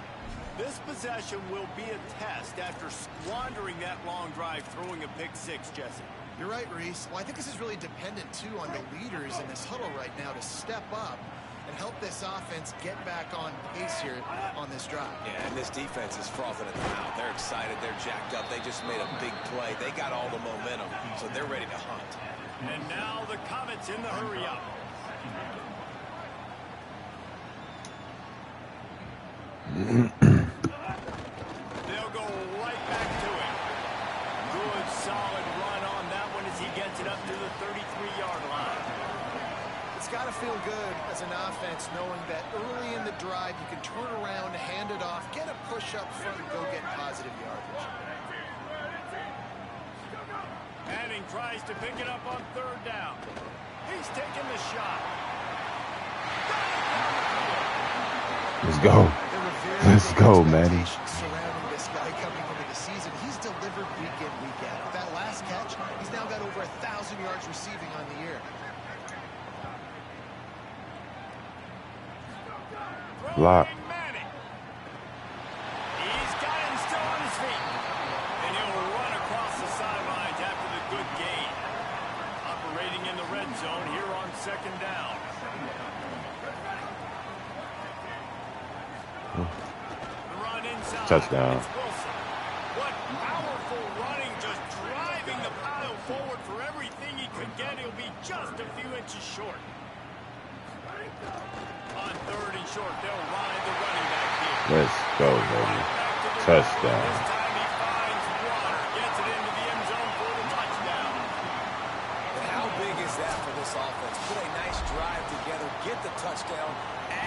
This possession will be a test after squandering that long drive, throwing a pick six, Jesse. You're right, Reese. Well, I think this is really dependent, too, on the leaders in this huddle right now to step up and help this offense get back on pace here on this drive. Yeah, and this defense is frothing at the mouth. They're excited. They're jacked up. They just made a big play. They got all the momentum, so they're ready to hunt. And now the Comets in the hurry-up. They'll go right back to it. Good, solid run on that one as he gets it up to the 33-yard line. It's got to feel good as an offense knowing that early in the drive you can turn around, hand it off, get a push up front, and go get positive yardage. Manning tries to pick it up on third down. He's taking the shot. Let's go. Let's go, Manny. Surrounding this guy coming into the season, he's delivered week in, week out. With that last catch, he's now got over 1,000 yards receiving on the year. Block. Manning. He's got him still on his feet. And he'll run across the sidelines after the good gain. Operating in the red zone here on second down. The run inside. Touchdown. It's Wilson. What powerful running, just driving the pile forward for everything he could get. He'll be just a few inches short. On third and short, they'll ride the running back here. Let's go, baby. Touchdown. This time he finds Water, gets it into the end zone for the touchdown. But how big is that for this offense? Put a nice drive together, get the touchdown.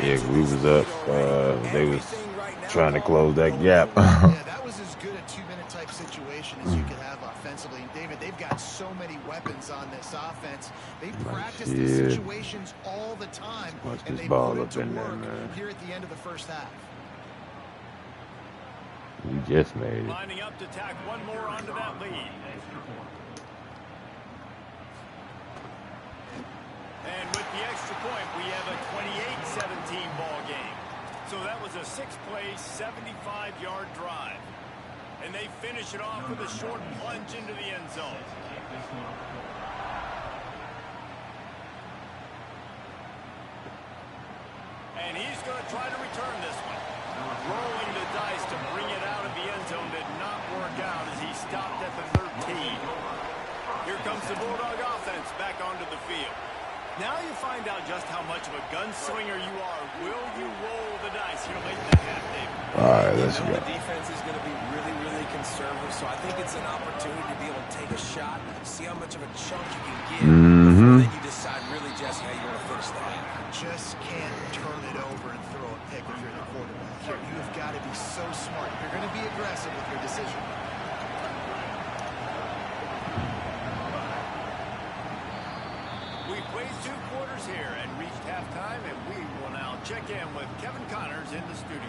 Yeah, we was up. They was trying to close that gap. Yeah, that was as good a 2-minute type situation as you could have offensively. And David, they've got so many weapons on this offense. They practice these situations all the time, and they put it to work here at the end of the first half. You just made it. Lining up to tack one more onto that lead. And with the extra point, we have a 28-17 ball game. So that was a 6-play, 75-yard drive. And they finish it off with a short plunge into the end zone. And he's going to try to return this one. Rolling the dice to bring it out of the end zone did not work out as he stopped at the 13. Here comes the Bulldog offense back onto the field. Now you find out just how much of a gunslinger you are. Will you roll the dice here late in the half, David? All right, let's go. The defense is going to be really, really conservative, so I think it's an opportunity to be able to take a shot, see how much of a chunk you can get, before then you decide really, Jesse, how you want to finish that. Just can't turn it over and throw a pick if you're the quarterback. Here, you have got to be so smart. You're going to be aggressive with your decision. We've played 2 quarters here and reached halftime, and we will now check in with Kevin Connors in the studio.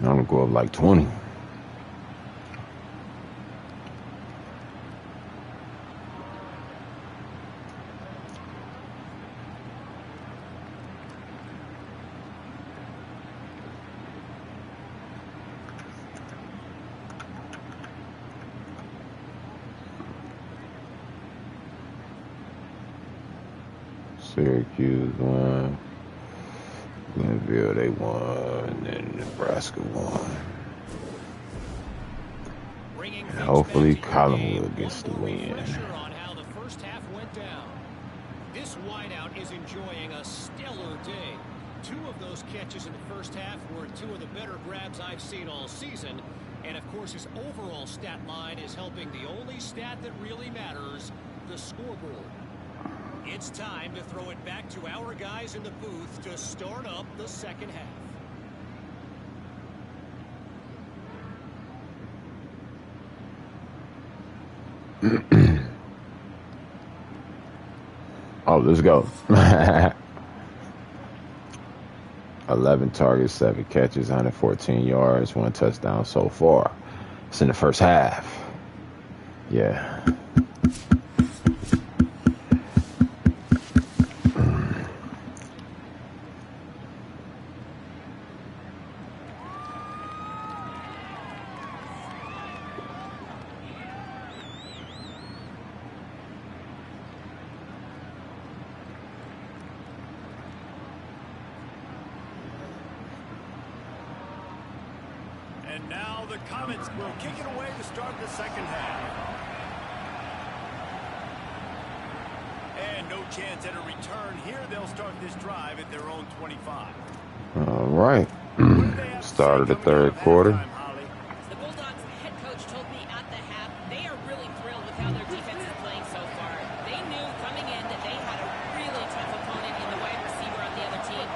I'm gonna go up like 20. Syracuse won. Glenville, they won. And Nebraska won. And hopefully Collinwood gets the win. On how the first half went down. This wideout is enjoying a stellar day. 2 of those catches in the first half were 2 of the better grabs I've seen all season. And of course his overall stat line is helping the only stat that really matters, the scoreboard. It's time to throw it back to our guys in the booth to start up the second half. Oh, let's go. 11 targets, 7 catches, 114 yards, 1 touchdown so far. It's in the first half. Yeah. And now the Comets will kick it away to start the second half. And no chance at a return here. They'll start this drive at their own 25. All right. Started the third quarter. The Bulldogs head coach told me at the half they are really thrilled with how their defense is playing so far. They knew coming in that they had a really tough opponent in the wide receiver on the other team.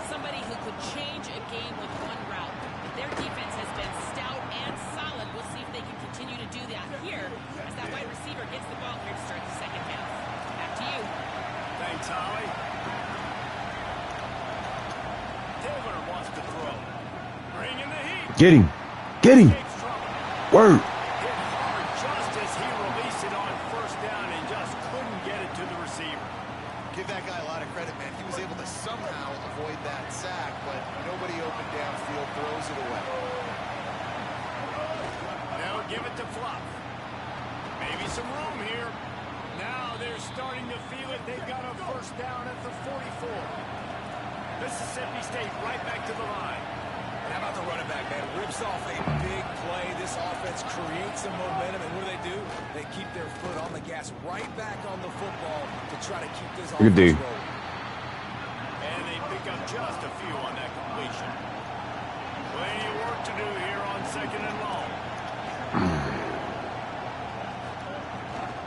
Somebody who could change a game with one route. But their defense has been stout and solid. We'll see if they can continue to do that here as that wide receiver gets the ball here to start the second half. Back to you. Thanks, Holly. Taylor wants to throw. Bring in the heat. Get him. Get him. Word. Hit hard just as he released it on first down and just couldn't get it to the receiver. Give that guy a lot of credit, man. He was able to somehow avoid that sack, but nobody open downfield throws it away. Now give it to Fluff. Maybe some room here. Now they're starting to feel it. They've got a first down at the 44. Mississippi State right back to the line. And how about the running back, man? Rips off a big play. This offense creates some momentum, and what do? They keep their foot on the gas, right back on the football to try to keep this offense rolling. And they pick up just a few on that completion. Plenty of work to do here on second and long.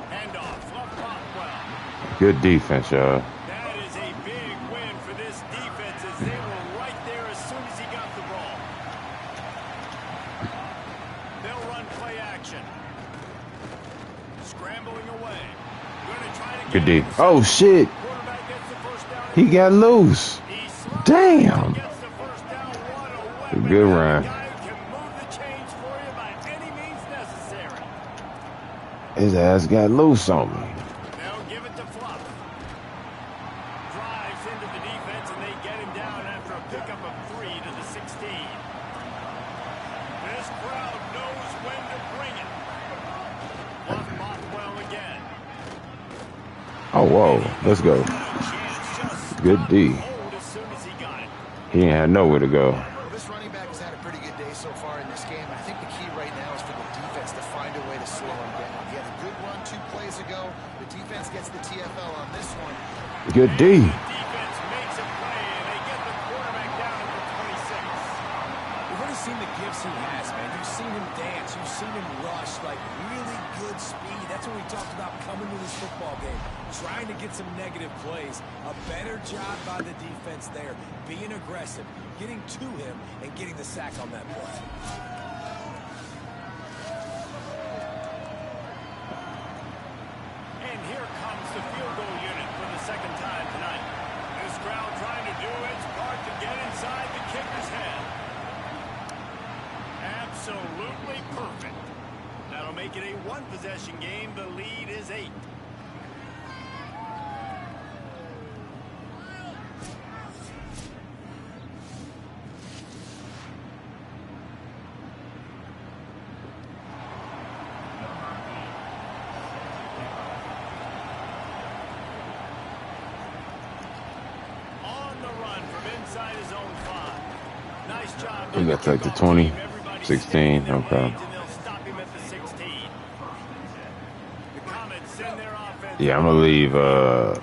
Handoff, Fluff Bothwell. Good defense, y'all. That is a big win for this defense as they were right there as soon as he got the ball. They'll run play action. Scrambling away. Gonna try to Good get D. Oh, shit. Quarterback gets the first down. He got loose. He slides Damn. and gets the first down. What a weapon. Good That run. guy who can move the chains for you by any means necessary. His ass got loose on me. They'll give it to Fluff. Drives into the defense, and they get him down after a pickup of 3 to the 16. This crowd knows when to bring it. Fluff Bothwell again. Oh, whoa. Let's go. Good D. Hold as soon as he got it. He ain't had nowhere to go. Well, this running back has had a pretty good day so far in this game. I think the key right now is for the defense to find a way to slow him down. He had a good run 2 plays ago. The defense gets the TFL on this one. Good D. The defense makes a play, and they get the quarterback down at the 26. We've already seen the gifts he has, man. You've seen him dance. You've seen him rush, like really good speed. That's what we talked about coming to this football game. Trying to get some negative plays. A better job by the defense there. Being aggressive, getting to him, and getting the sack on that play. And here comes the field goal unit for the second time tonight. This crowd trying to do its part to get inside the kicker's head. Absolutely perfect. That'll make it a one-possession game. The lead is 8. Inside his own 5. Nice job. We got to take the 20, 16. Okay. Yeah, I'm going to leave. Well,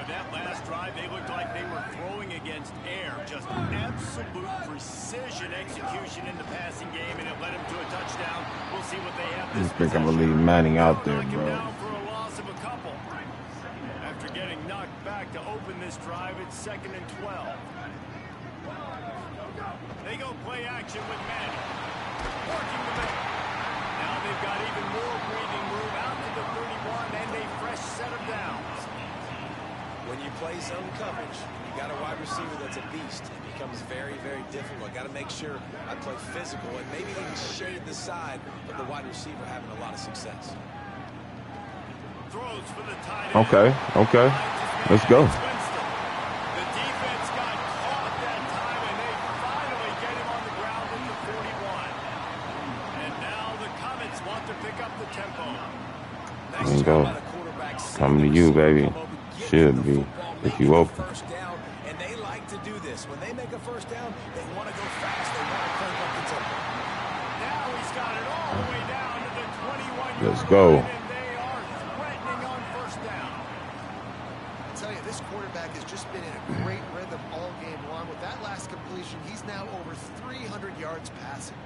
that last drive, they looked like they were throwing against air. Just absolute precision execution in the passing game, and it led them to a touchdown. We'll see what they have this I think I'm going to leave Manning out there, knock him bro. down for a loss of a couple. After getting knocked back to open this drive, it's 2nd and 12. They go play action with Manning. Working the middle. Now they've got even more breathing room out to the 31 and a fresh set of downs. When you play zone coverage, you got a wide receiver receiver that's a beast, it becomes very, very difficult. Got to make sure I play physical and maybe even shade the side of the wide receiver having a lot of success. Throws for the tight end. Okay, okay. Let's go. The defense got caught that time, and they finally get him on the ground at the 41. And now the Comets want to pick up the tempo. There you go. Coming to you, baby. Should be. If you open. First down, and they like to do this. When they make a first down, they want to go fast. They want to crank up the tempo. Now he's got it all the way down to the 21-yard Let's go. line, and they are threatening on first down. I tell you, this quarterback has just been in a great rhythm all game long. With that last completion, he's now over 300 yards passing.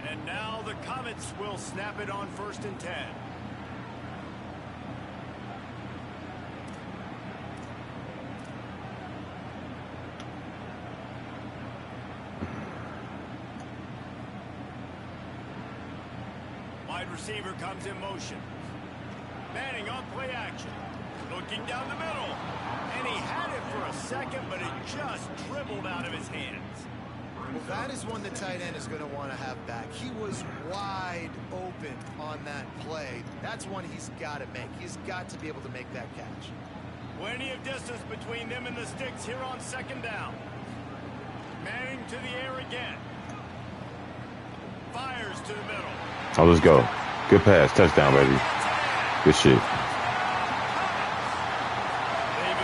And now the Comets will snap it on 1st and 10. Wide receiver comes in motion. Manning on play action. Looking down the middle. And he had it for a second, but it just dribbled out of his hands. Well, that is one the tight end is going to want to have back. He was wide open on that play. That's one he's got to make. He's got to be able to make that catch. Plenty of distance between them and the sticks here on 2nd down. Manning to the air again. Fires to the middle. Oh, let's go. Good pass. Touchdown, baby. Good shit. They've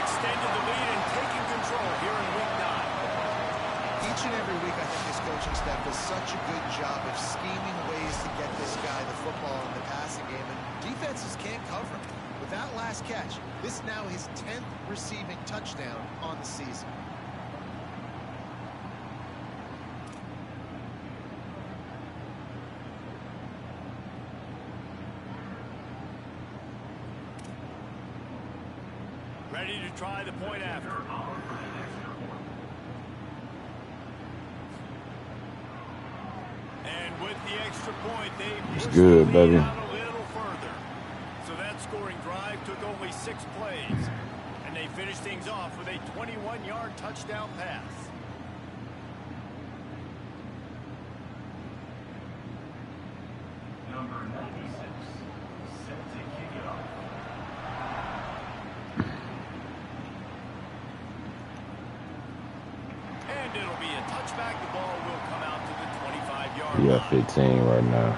extended the lead and taken control here in week 9. Each and every week, I think this coaching staff does such a good job of scheming ways to get this guy the football in the passing game, and defenses can't cover him. With that last catch, this is now his 10th receiving touchdown on the season. Ready to try the point after. And with the extra point, they pushed good, the baby. lead out a little further. So that scoring drive took only 6 plays. And they finished things off with a 21-yard touchdown pass. Number 96, set to kick it off. And it'll be a touchback. The ball will come out to the 25-yard Yeah, line. 15 right now.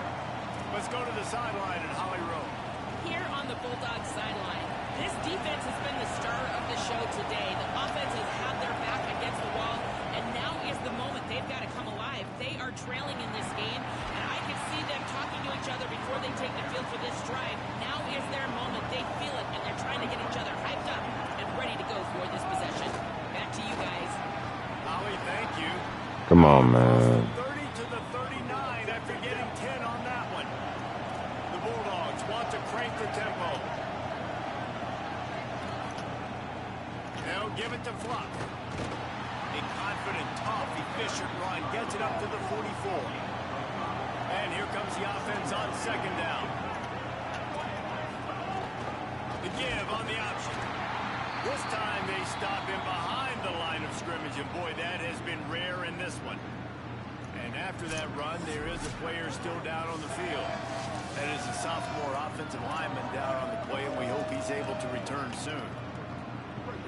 Let's go to the sideline at Holly Road. Here on the Bulldogs sideline, this defense has been the star of the show today. The offense has had their back against the wall, and now is the moment they've got to come alive. They are trailing in this game, and I can see them talking to each other before they take the field for this drive. Now is their moment. They feel it, and they're trying to get each other hyped up and ready to go for this possession. Back to you guys. Holly, thank you. Come on, man. 30 to the 39 after getting 10 on that one. The Bulldogs want to crank the tempo. They'll give it to Fluff. A confident, tough, efficient run gets it up to the 44. And here comes the offense on 2nd down. The give on the option. This time they stop him behind the line of scrimmage, and boy, that has been rare in this one. And after that run, there is a player still down on the field. That is a sophomore offensive lineman down on the play, and we hope he's able to return soon.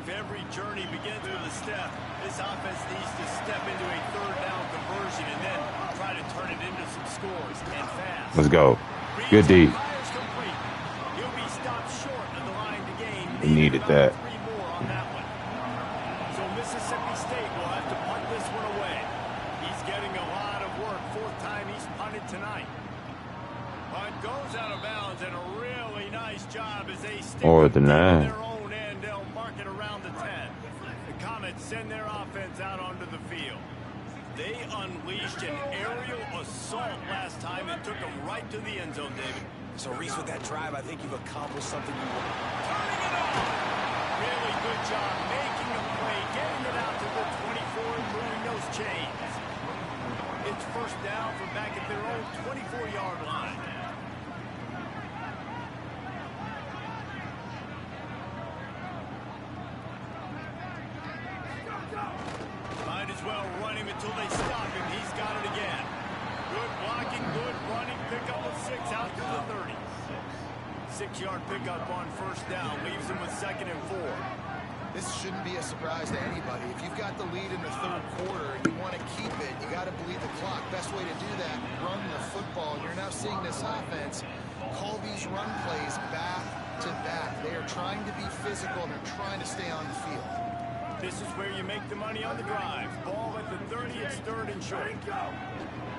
If every journey begins with a step, this offense needs to step into a 3rd down conversion and then try to turn it into some scores and fast. Let's go. Good D. Fires complete. He'll be stopped short of the line to gain. We needed that. 3 more on that one. So Mississippi State will have to punt this one away. He's getting a lot of work. 4th time he's punted tonight. Punt goes out of bounds, and a really nice job as they stick Or the it deep in 9. their own end. They'll mark it around the 10. The Comets send their offense out onto the field. They unleashed an aerial assault last time and took them right to the end zone, David. So, Reese, with that drive, I think you've accomplished something you want. Turning it on. Really good job making a play, getting it out to the 24 and moving those chains. It's 1st down from back at their own 24-yard line. until they stop him. He's got it again. Good blocking, good running. Pickup of 6 out to the 30. 6-yard pickup on first down. Leaves him with 2nd and 4. This shouldn't be a surprise to anybody. If you've got the lead in the third quarter and you want to keep it, you got to bleed the clock. Best way to do that, run the football. You're now seeing this offense call these run plays back to back. They are trying to be physical. They're trying to stay on the field. This is where you make the money on the drive. Ball at the 30. It's 3rd and short.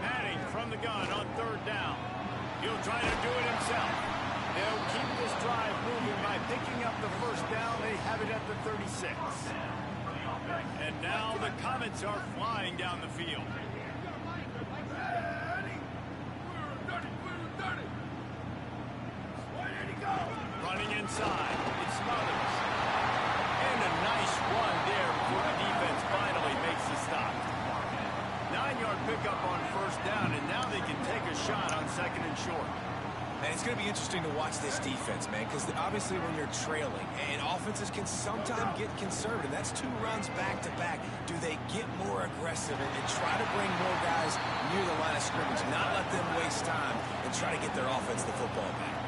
Manning from the gun on 3rd down. He'll try to do it himself. They'll keep this drive moving by picking up the first down. They have it at the 36. And now the Comets are flying down the field. Running inside. It's Smothers. And a nice run there before the defense finally makes the stop. 9-yard pickup on first down, and now they can take a shot on 2nd and short. And it's going to be interesting to watch this defense, man, because obviously when you're trailing, and offenses can sometimes get conservative. That's 2 runs back-to-back. Do they get more aggressive and try to bring more guys near the line of scrimmage, not let them waste time, and try to get their offense the football back?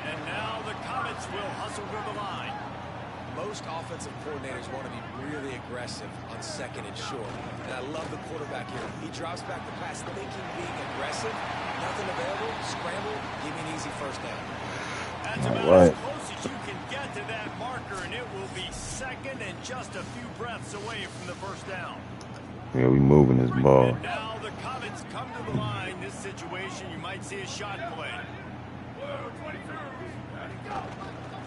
And now the Comets will hustle to the line. Most offensive coordinators want to be really aggressive on 2nd and short. And I love the quarterback here. He drops back the pass thinking being aggressive. Nothing available. Scramble. Give me an easy first down. That's about as close as you can get to that marker, and it will be 2nd and just a few breaths away from the first down. Yeah, we moving this ball. And now the Comets come to the line. This situation, you might see a shot play.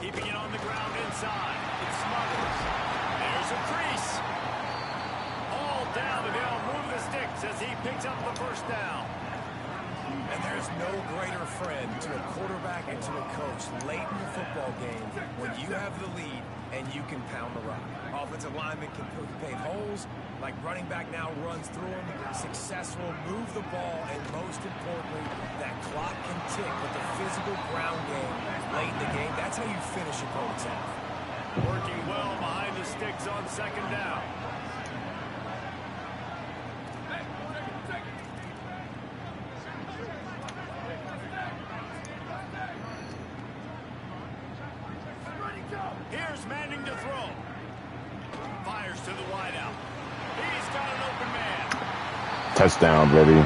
Keeping it on the ground inside. It's Smothers. There's a crease. All down, and they'll move the sticks as he picks up the first down. And there's no greater friend to a quarterback and to a coach late in the football game when you have the lead and you can pound the rock. Offensive linemen can pave holes, like running back now runs through them, successful, move the ball, and most importantly, that clock can tick with the physical ground game late in the game. That's how you finish opponents off. Working well behind the sticks on 2nd down. Here's Manning to throw. Fires to the wideout. He's got an open man. Touchdown, baby.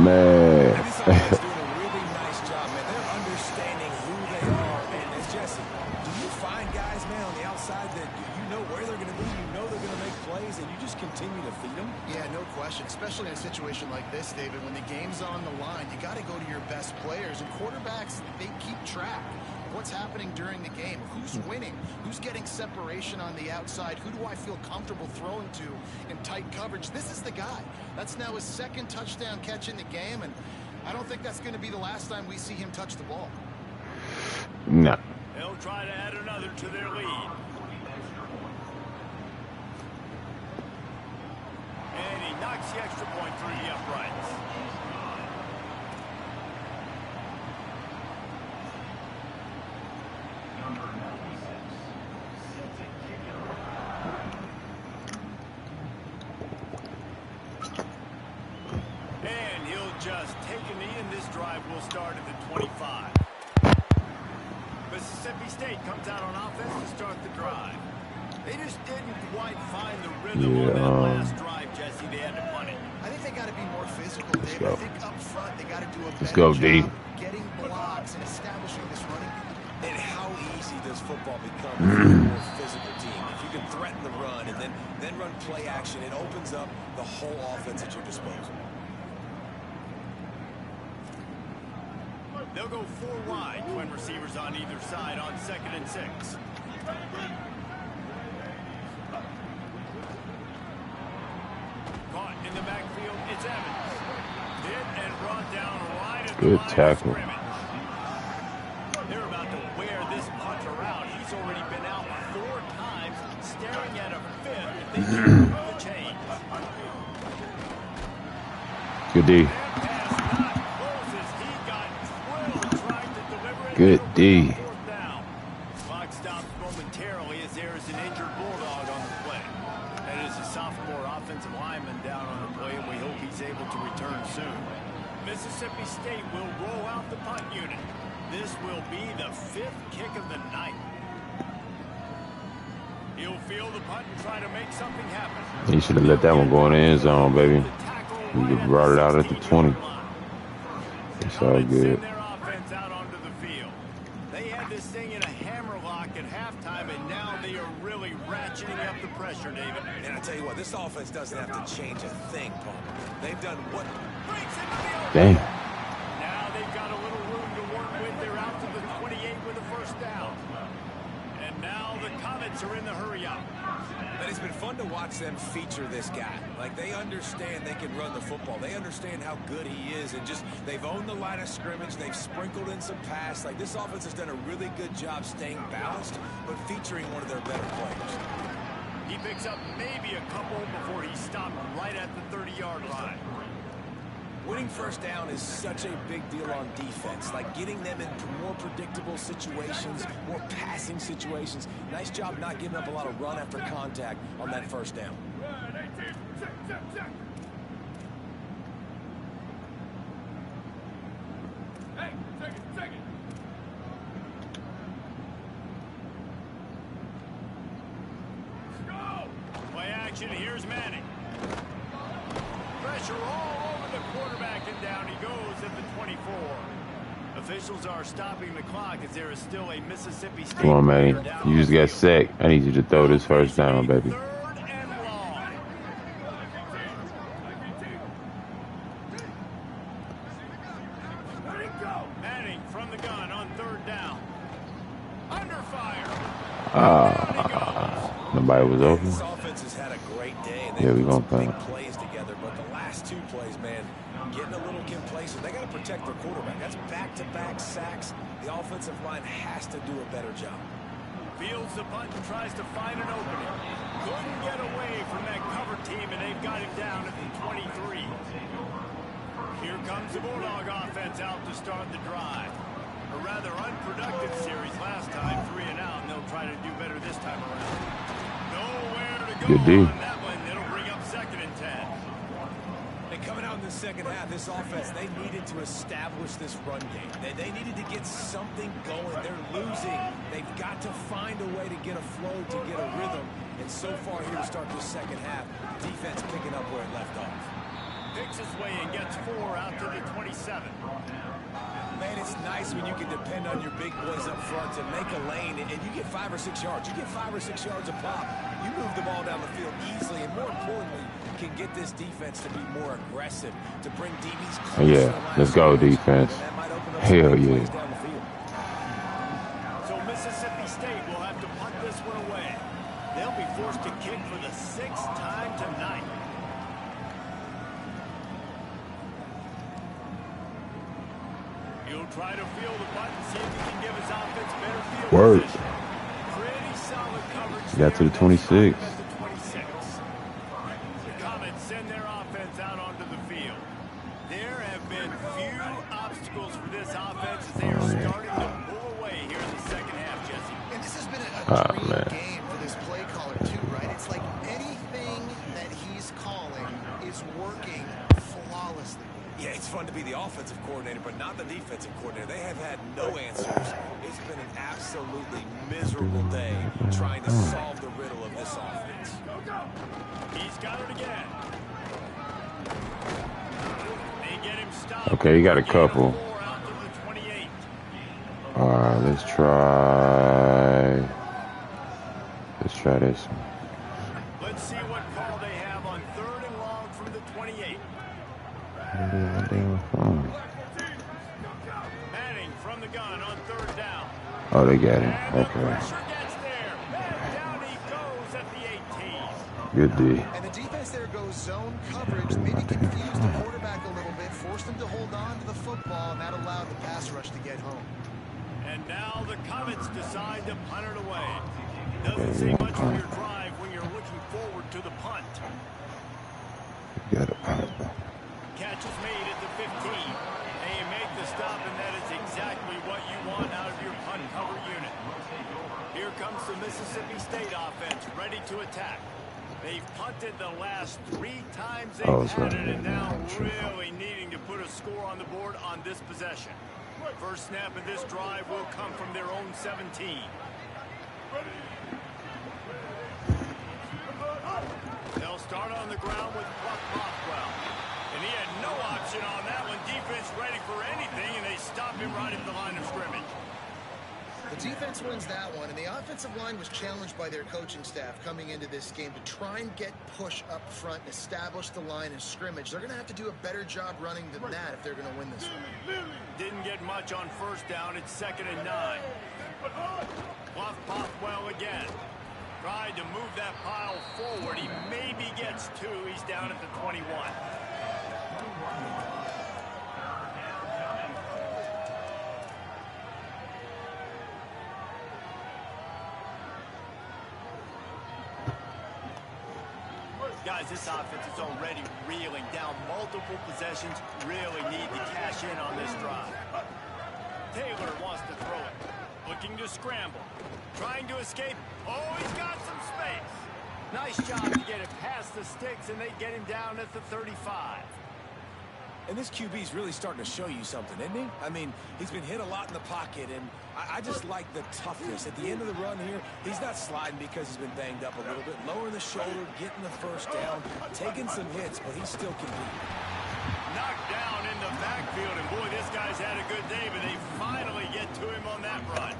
Man. This offense doing a really nice job, man. They're understanding who they are. And as Jesse, do you find guys, man, on the outside that you know where they're going to be, you know they're going to make plays, and you just continue to feed them? Yeah, no question, especially in a situation like this, David, when the game's on the line, you got to go to your best players, and quarterbacks, they keep track of what's happening during the game. Who's winning? Who's getting separation on the outside? Who do I feel comfortable throwing to in tight coverage? This is the guy. That's now his 2nd touchdown catch in the game, and I don't think that's going to be the last time we see him touch the ball. No. They'll try to add another to their lead. And he knocks the extra point through the uprights. Number 96, Cedric And he'll just take a knee, and this drive will start at the 25. Mississippi State comes out on offense to start the drive. They just didn't quite find the rhythm on that last drive, Jesse. They had to punt it. I think they got to be more physical, Dave. I think up front they got to do a better go, job D. getting blocks and establishing this running game. And how easy does football become with a more physical team? If you can threaten the run and then run play action, it opens up the whole offense at your disposal. They'll go 4 wide, twin receivers on either side on 2nd and 6. Caught in the backfield, it's Evans. Hit and brought down right at the Good line of tackle. scrimmage. They're about to wear this punter out. He's already been out 4 times, staring at a 5th if they can move the chains. Good D. Good D. Clock stops momentarily. momentarily as there is an injured Bulldog on the play. That is a sophomore offensive lineman down on the play, and we hope he's able to return soon. Mississippi State will roll out the punt unit. This will be the 5th kick of the night. He'll field the punt and try to make something happen. He should have let that one go in the end zone, baby. He could brought it out at the 20. It's all good. Their offense out onto the field. They had this thing in a hammerlock at halftime, and now they are really ratcheting up the pressure, David. And I tell you what, this offense doesn't have to change a thing, Paul. They've done what? Dang. Now they've got a little room to work with. They're out to the 28 with a first down. And now the Comets are in the hurry up. But it's been fun to watch them feature this guy. Like, they understand they can run the football. They understand how good he is, and just they've owned the line of scrimmage. They've sprinkled in some pass. Like, this offense has done a really good job staying balanced, but featuring one of their better players. He picks up maybe a couple before he's stopped right at the 30-yard line. Winning first down is such a big deal on defense, like getting them into more predictable situations, more passing situations. Nice job not giving up a lot of run after contact on that first down. Play action, here's Manning. Pressure all over the quarterback, and down he goes at the 24. Officials are stopping the clock as there is still a Mississippi State. Come on, Manny. You just got sacked. I need you to throw this first down, baby. Third and long. Manning from the gun on third down. Under fire. Nobody was open. This offense has had a great day. And Yeah, we put gonna some big play. plays together, but the last 2 plays, man, getting a little complacent. They got to protect their quarterback. That's back-to-back sacks. The offensive line has to do a better job. Fields the punt and tries to find an opening. Couldn't get away from that cover team, and they've got him down at the 23. Here comes the Bulldog offense out to start the drive. A rather unproductive series last time, 3 and out, and they'll try to do better this time around. Nowhere to go Good D. on that one. It'll bring up 2nd and 10. And coming out in the second half, this offense, they needed to establish this run game. They needed to get something going. They're losing. They've got to find a way to get a flow, to get a rhythm. And so far here to start this second half, defense picking up where it left off. Picks his way and gets 4 out to the 27. Man, it's nice when you can depend on your big boys up front to make a lane, and you get 5 or 6 yards. You get 5 or 6 yards a pop. You move the ball down the field easily, and more importantly, can get this defense to be more aggressive, to bring DBs closer. Yeah, let's go, defense. Hell yeah. So Mississippi State will have to punt this one away. They'll be forced to kick for the 6th time tonight. He'll try to field the punt and see if he can give his offense better field Word. position. Pretty solid coverage. Got to the 26. At the 26. The Comets send their offense out onto the field. There have been few obstacles for this offense as they are starting to pull away here in the second half, Jesse. And this has been a dream man. game for this play caller too, right? It's like anything that he's calling is working flawlessly. Yeah, it's fun to be the offensive coordinator, but not the defensive coordinator. They have had no answers. It's been an absolutely miserable day trying to solve the riddle of this offense. He's got it again. They get him stopped. Okay, you got a couple. 4 out to the 28. All right, let's try this one. Let's see what call they have on 3rd and long from the 28. Manning from the gun on 3rd down. Oh, they got him. And the Okay, pressure gets there. And down he goes at the 18. good D. And the defense there goes zone coverage, maybe confused the quarterback a little bit, forced him to hold on to the football, and that allowed the pass rush to get home. And now the Comets decide to punt it away. Doesn't say much for your drive when you're looking forward to the punt. Got it. Catch is made at the 15. And you make the stop, and that is exactly what you want out of your punt cover unit. Here comes the Mississippi State offense ready to attack. They've punted the last 3 times Oh, they've it's had gonna it, be and now true. really needing to put a score on the board on this possession. First snap of this drive will come from their own 17. They'll start on the ground with Bothwell. And he had no option on that one. Defense ready for anything, and they stop him right at the line of scrimmage. The defense wins that one, and the offensive line was challenged by their coaching staff coming into this game to try and get push up front and establish the line of scrimmage. They're going to have to do a better job running than that if they're going to win this one. Didn't get much on first down. It's 2nd and 9. Bothwell again. Tried to move that pile forward. He maybe gets 2. He's down at the 21. Guys, this offense is already reeling down multiple possessions. Really need to cash in on this drive. Taylor wants to throw it. Looking to scramble. Trying to escape. Oh, he's got some space. Nice job to get it past the sticks, and they get him down at the 35. And this QB's really starting to show you something, isn't he? I mean, he's been hit a lot in the pocket, and I just like the toughness. At the end of the run here, he's not sliding because he's been banged up a little bit. Lowering the shoulder, getting the first down, taking some hits, but he still can beat. Knocked down in the backfield, and boy, this guy's had a good day, but they finally get to him on that run.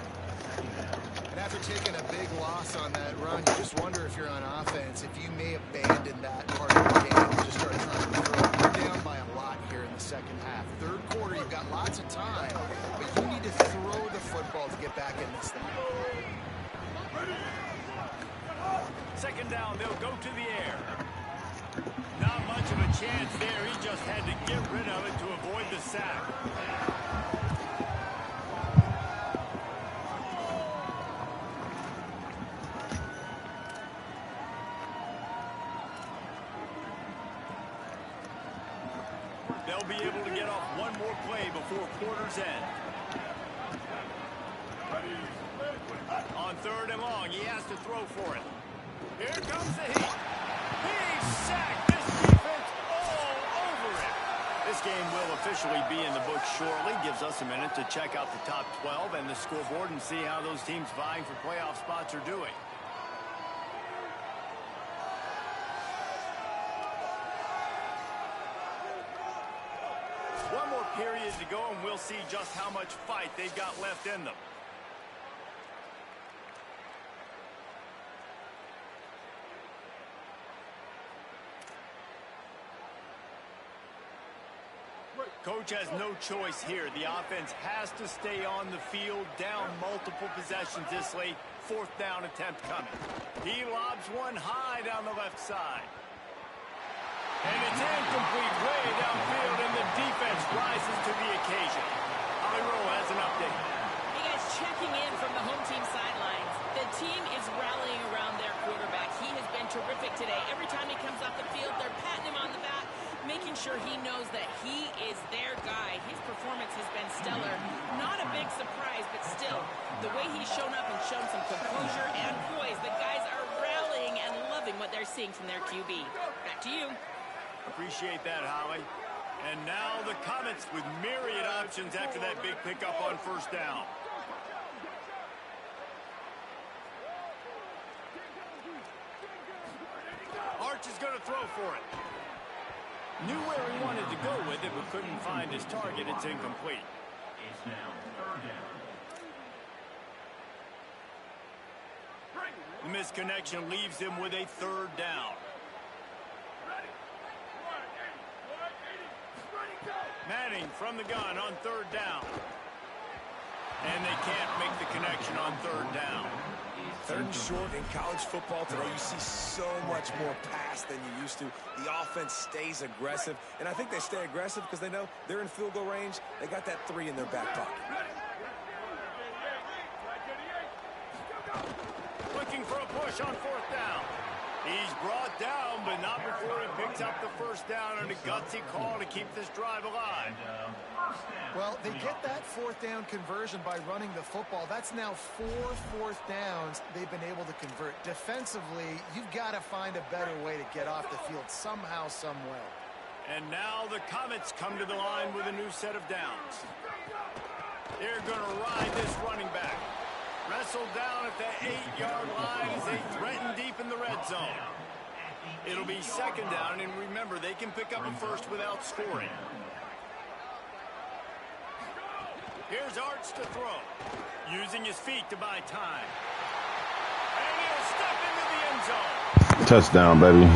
And after taking a big loss on that run, you just wonder if you're on offense, if you may abandon that part of the game and just start trying to throw. You're down by a lot here in the second half. Third quarter, you've got lots of time, but you need to throw the football to get back in this thing. 2nd down, they'll go to the air. Not much of a chance there. He just had to get rid of it to avoid the sack. They'll be able to get off one more play before quarter's end. On 3rd and long, he has to throw for it. Here comes the heat. He's sacked. This defense all over it. This game will officially be in the books shortly. Gives us a minute to check out the top 12 and the scoreboard and see how those teams vying for playoff spots are doing. One more period to go, and we'll see just how much fight they've got left in them. Coach has no choice here. The offense has to stay on the field, down multiple possessions this late. 4th down attempt coming. He lobs one high down the left side. And it's incomplete way downfield, and the defense rises to the occasion. Holly Rowe has an update. Hey guys, checking in from the home team sidelines. The team is rallying around their quarterback. He has been terrific today. Every time he comes off the field, they're patting him on the back, making sure he knows that he is their guy. His performance has been stellar. Not a big surprise, but still, the way he's shown up and shown some composure and poise, the guys are rallying and loving what they're seeing from their QB. Back to you. Appreciate that, Holly. And now the Comets with myriad options after that big pickup on 1st down. Arch is going to throw for it. Knew where he wanted to go with it, but couldn't find his target. It's incomplete. It's now 3rd down. The misconnection leaves him with a 3rd down. Manning from the gun on 3rd down. And they can't make the connection on 3rd down. 3rd and short in college football today, you see so much more pass than you used to. The offense stays aggressive, and I think they stay aggressive because they know they're in field goal range. They got that 3 in their back pocket. Looking for a push on 4th down. He's brought down, but not before he picks up the first down and a gutsy call to keep this drive alive. Well, they get that fourth down conversion by running the football. That's now 4 fourth downs they've been able to convert. Defensively, you've got to find a better way to get off the field somehow, some way. And now the Comets come to the line with a new set of downs. They're going to ride this running back. Wrestled down at the 8-yard line as they threaten deep in the red zone. It'll be second down, and remember, they can pick up a first without scoring. Here's Arts to throw, using his feet to buy time. And he'll step into the end zone. Touchdown, baby. They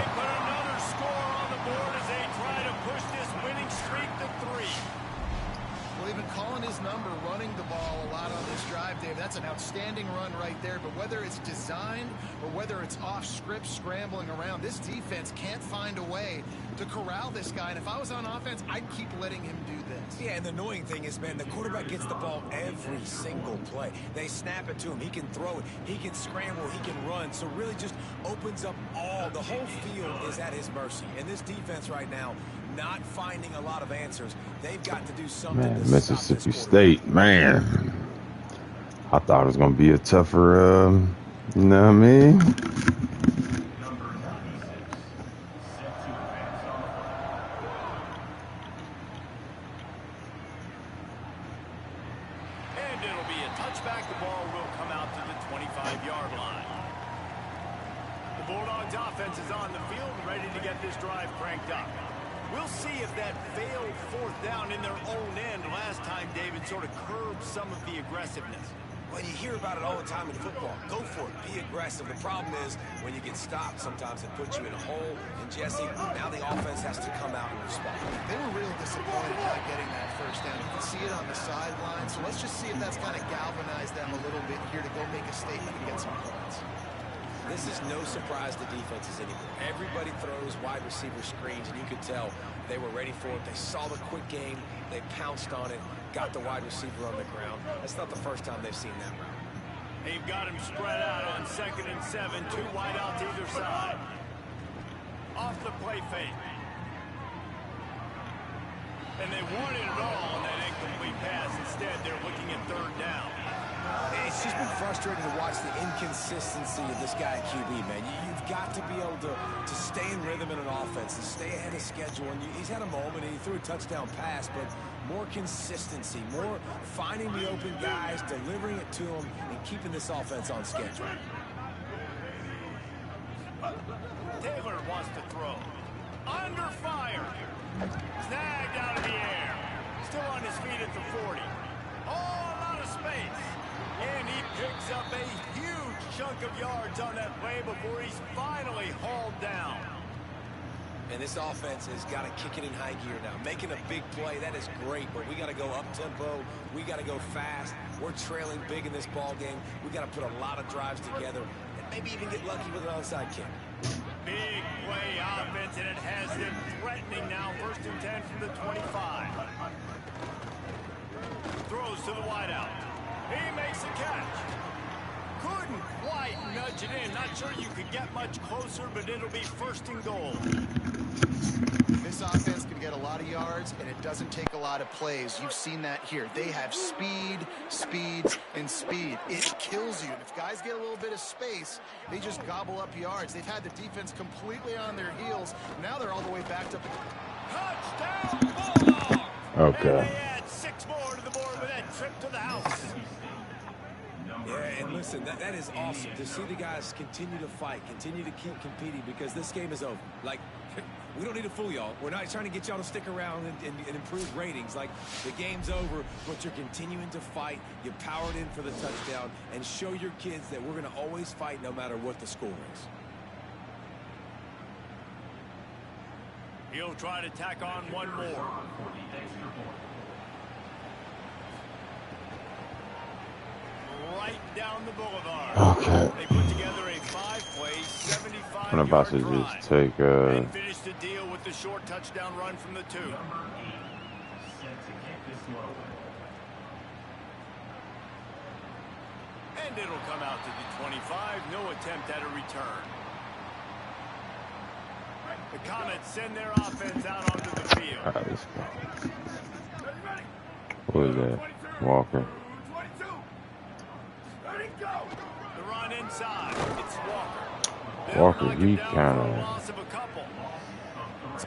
put another score on the board as they try to push this winning streak to 3. Well, they've been calling his number, running the ball a lot on this drive, Dave. That's an outstanding run right there. But whether it's designed or whether it's off script, scrambling around, this defense can't find a way to corral this guy. And if I was on offense, I'd keep letting him do this. Yeah, and the annoying thing is, man, the quarterback gets the ball every single play. They snap it to him. He can throw it. He can scramble. He can run. So really just opens up the whole field is at his mercy. And this defense right now, not finding a lot of answers. They've got to do something Man, to Mississippi stop this State, man. I thought it was going to be a tougher, you know what I mean? And it'll be a touchback. The ball will come out to the 25-yard line. The Bulldogs offense is on the field, ready to get this drive cranked up. We'll see if that failed fourth down in their own end last time, David, sort of curbed some of the aggressiveness. Well, you hear about it all the time in football. Go for it. Be aggressive. The problem is when you get stopped, sometimes it puts you in a hole. And, Jesse, now the offense has to come out and respond. They were real disappointed not getting that first down. You can see it on the sideline. So let's just see if that's kind of galvanized them a little bit here to go make a statement and get some points. This is no surprise to defenses anymore. Everybody throws wide receiver screens, and you could tell they were ready for it. They saw the quick game. They pounced on it, got the wide receiver on the ground. That's not the first time they've seen that route. They've got him spread out on 2nd and 7, 2 wide out to either side. Off the play fake. And they wanted it all on that incomplete pass. Instead, they're looking at 3rd down. It's just been frustrating to watch the inconsistency of this guy at QB, man. You've got to be able to stay in rhythm in an offense and stay ahead of schedule. And he's had a moment, and he threw a touchdown pass, but more consistency, more finding the open guys, delivering it to them, and keeping this offense on schedule. Taylor wants to throw. Under fire. Snagged out of the air. Still on his feet at the 40. Oh, a lot of space. And he picks up a huge chunk of yards on that play before he's finally hauled down. And this offense has got to kick it in high gear now. Making a big play, that is great, but we got to go up-tempo. We got to go fast. We're trailing big in this ball game. We got to put a lot of drives together and maybe even get lucky with an onside kick. Big play offense, and it has them threatening now. 1st and 10 from the 25. Throws to the wideout. He makes a catch. Couldn't quite nudge it in. Not sure you could get much closer, but it'll be 1st and goal. This offense can get a lot of yards, and it doesn't take a lot of plays. You've seen that here. They have speed, speed, and speed. It kills you. And if guys get a little bit of space, they just gobble up yards. They've had the defense completely on their heels. Now they're all the way backed up. Touchdown, Bulldog! Okay. And they add 6 more to the board with that trip to the house. Yeah, and listen, that is awesome to see the guys continue to fight, continue to keep competing, because this game is over. Like, we don't need to fool y'all. We're not trying to get y'all to stick around and improve ratings. Like, the game's over, but you're continuing to fight. You powered in for the touchdown, and show your kids that we're going to always fight no matter what the score is. He'll try to tack on one more. Right down the boulevard. Okay. They put together a 5-play, 75-yard I'm about to drive just take and finish the deal with the short touchdown run from the 2. And it'll come out to the 25. No attempt at a return. The Comets send their offense out onto the field. All right, let's go. What is that? Walker. The run inside. It's Walker. Walker, he kind of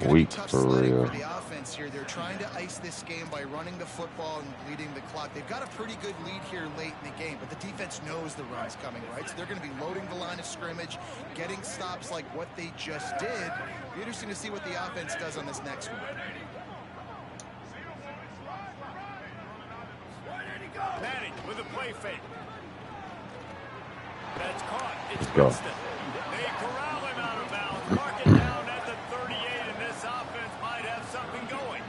weak for real. For the offense here, they're trying to ice this game by running the football and leading the clock. They've got a pretty good lead here late in the game, but the defense knows the run's coming, right? So they're going to be loading the line of scrimmage, getting stops like what they just did. It'll be interesting to see what the offense does on this next one. Manning with a play fake. That's caught. It's Go. Winston. They corral him out of bounds. Mark it down at the 38, and this offense might have something going.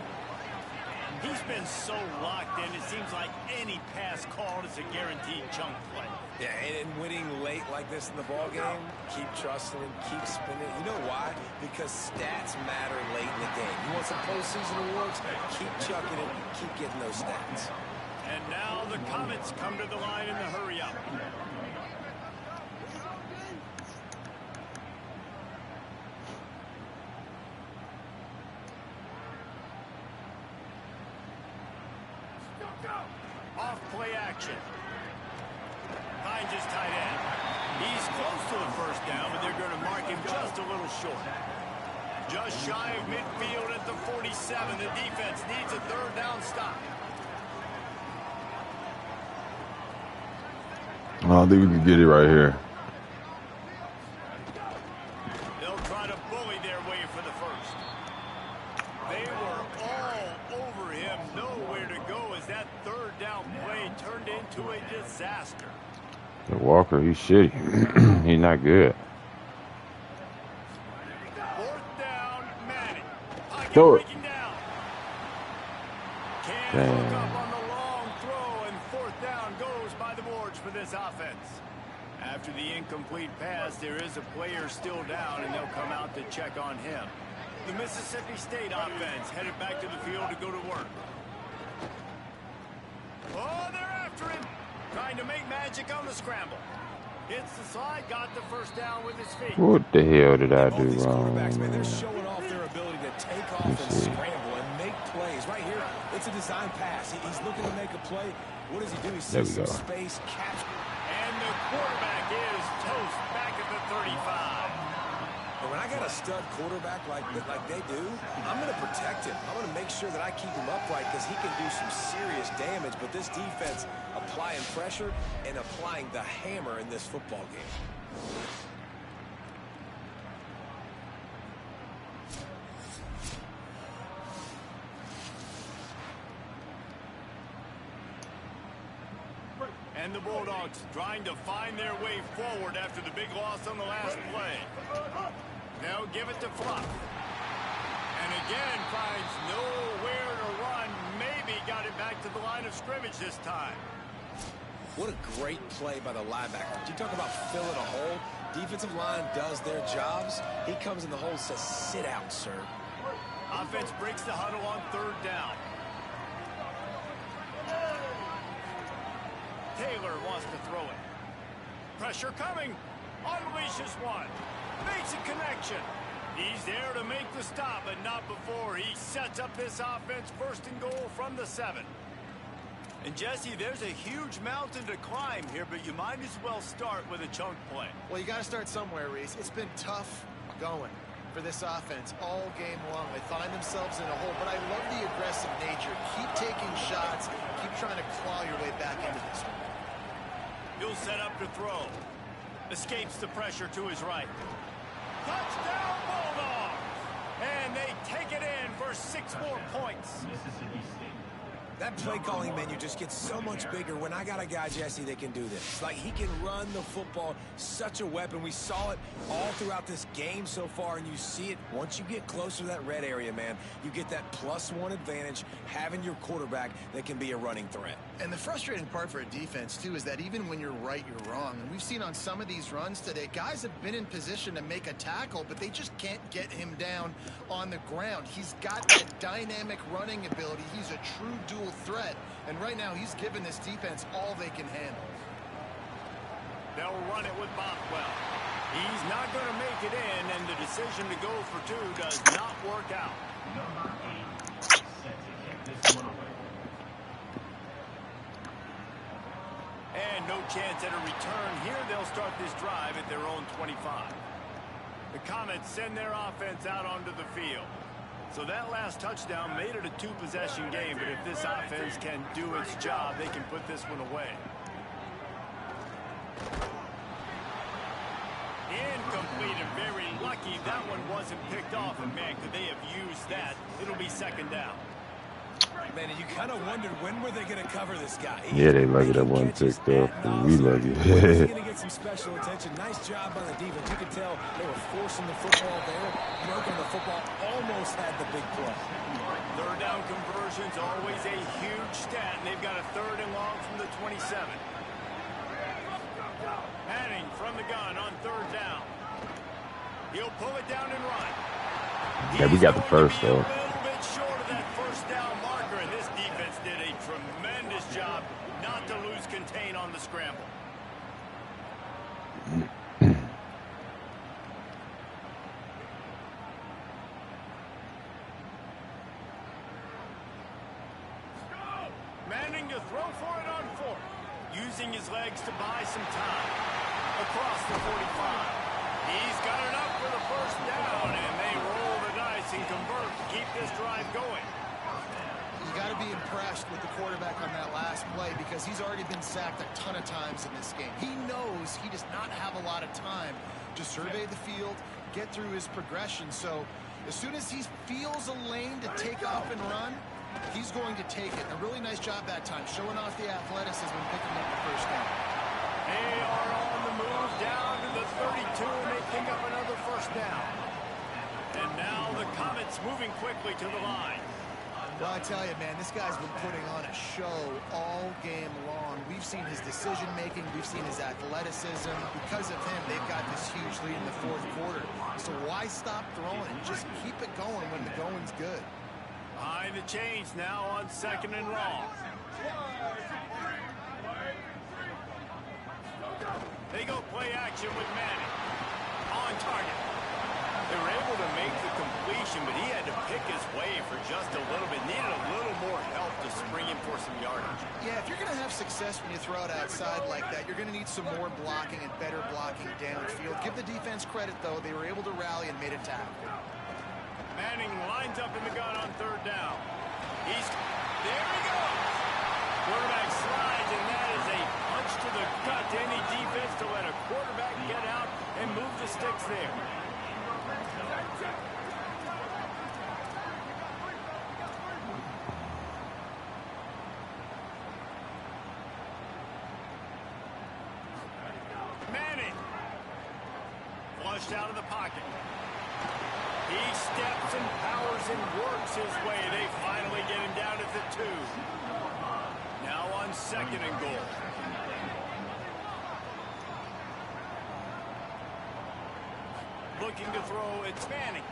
He's been so locked in, it seems like any pass called is a guaranteed chunk play. Yeah, and winning late like this in the ball game, keep trusting him, keep spinning. You know why? Because stats matter late in the game. You want some postseason awards? Keep chucking it, keep getting those stats. And now the Comets come to the line in the hurry-up. Off play action. Finds his tight end. He's close to the first down, but they're going to mark him just a little short. Just shy of midfield at the 47. The defense needs a third down stop. I think we can get it right here. They'll try to bully their way for the first. They were all over him. Nowhere to go as that third down play turned into a disaster. The Walker, he's shitty. He's not good. Fourth down, Manning. Pocket Throw it. breaking down. Can't Damn. hook up on the long throw, and fourth down goes by the boards for this offense. After the incomplete pass, there is a player still down, and they'll come out to check on him. The Mississippi State offense headed back to the field to go to work. Oh, they're after him. Trying to make magic on the scramble. Hits the slide, got the first down with his feet. What the hell did I do Both these wrong, quarterbacks, man, they're man? showing off their ability to take off Let's and see. scramble and make plays. Right here, it's a design pass. He's looking to make a play. What does he do? He There sees we some go. space, capture. And the quarterback is toast back at the 35. And when I got a stud quarterback like they do, I'm going to protect him. I'm going to make sure that I keep him upright because he can do some serious damage. But this defense applying pressure and applying the hammer in this football game. And the Bulldogs trying to find their way forward after the big loss on the last play. Now give it to Fluff. And again finds nowhere to run. Maybe got it back to the line of scrimmage this time. What a great play by the linebacker. You talk about filling a hole. Defensive line does their jobs. He comes in the hole and says, sit out, sir. Offense breaks the huddle on third down. Taylor wants to throw it. Pressure coming. Unleashes one. Makes a connection. He's there to make the stop, but not before he sets up this offense first and goal from the 7. And Jesse, there's a huge mountain to climb here, but you might as well start with a chunk play. Well, you got to start somewhere, Reese. It's been tough going for this offense all game long. They find themselves in a hole, but I love the aggressive nature. Keep taking shots. Keep trying to claw your way back into this one. He'll set up to throw. Escapes the pressure to his right. Touchdown, Bulldogs! And they take it in for 6 more points. Mississippi State. That play calling menu just gets so much bigger when I got a guy, Jesse, that can do this. Like, he can run the football, such a weapon. We saw it all throughout this game so far, and you see it once you get closer to that red area, man. You get that +1 advantage, having your quarterback that can be a running threat. And the frustrating part for a defense, too, is that even when you're right, you're wrong. And we've seen on some of these runs today, guys have been in position to make a tackle, but they just can't get him down on the ground. He's got that dynamic running ability. He's a true dual threat. And right now, he's given this defense all they can handle. They'll run it with Bothwell. He's not going to make it in, and the decision to go for two does not work out. Number 8 set to kick this one away. And no chance at a return here. They'll start this drive at their own 25. The Comets send their offense out onto the field. So that last touchdown made it a two-possession game, but if this offense can do its job, they can put this one away. Incomplete and very lucky that one wasn't picked off. And man, could they have used that? It'll be second down. Man, you kind of wondered when were they going to cover this guy. Yeah, they lucky that one picked up. We lucky. He's going to get some special attention. Nice job by the defense. You could tell they were forcing the football there. Broken the football. Almost had the big play. Third down conversion's always a huge stat, and they've got a third and long from the 27. Manning from the gun on third down. He'll pull it down and run. Yeah, we got the first, though. A little bit short of that first down marker, and this defense did a tremendous job not to lose contain on the scramble. Manning to throw for it on fourth. Using his legs to buy some time. Across the 45. He's got enough for the first down, and they roll the dice and convert to keep this drive going. You got to be impressed with the quarterback on that last play because he's already been sacked a ton of times in this game. He knows he does not have a lot of time to survey the field, get through his progression. So as soon as he feels a lane to take off and run, he's going to take it. A really nice job that time, showing off the athleticism and picking up the first down. They are on the move down to the 32, and they pick up another first down. And now the Comets moving quickly to the line. Well, I tell you, man, this guy's been putting on a show all game long. We've seen his decision-making. We've seen his athleticism. Because of him, they've got this huge lead in the fourth quarter. So why stop throwing? Just keep it going when the going's good. Behind the chains now on second and long. They go play action with Manning. On target. They were able to make the completion, but he had to pick his way for just a little bit. Needed a little more help to spring him for some yardage. Yeah, if you're going to have success when you throw it outside like that, you're going to need some more blocking and better blocking downfield. Give the defense credit, though. They were able to rally and made a tackle. Manning lines up in the gun on third down. There he goes. Quarterback slides, and that is a punch to the gut to any defense to let a quarterback get out and move the sticks there. Manning. Flushed out of the pocket. He steps and powers and works his way. They finally get him down at the 2. Now on second and goal. Looking to throw, it's Manning.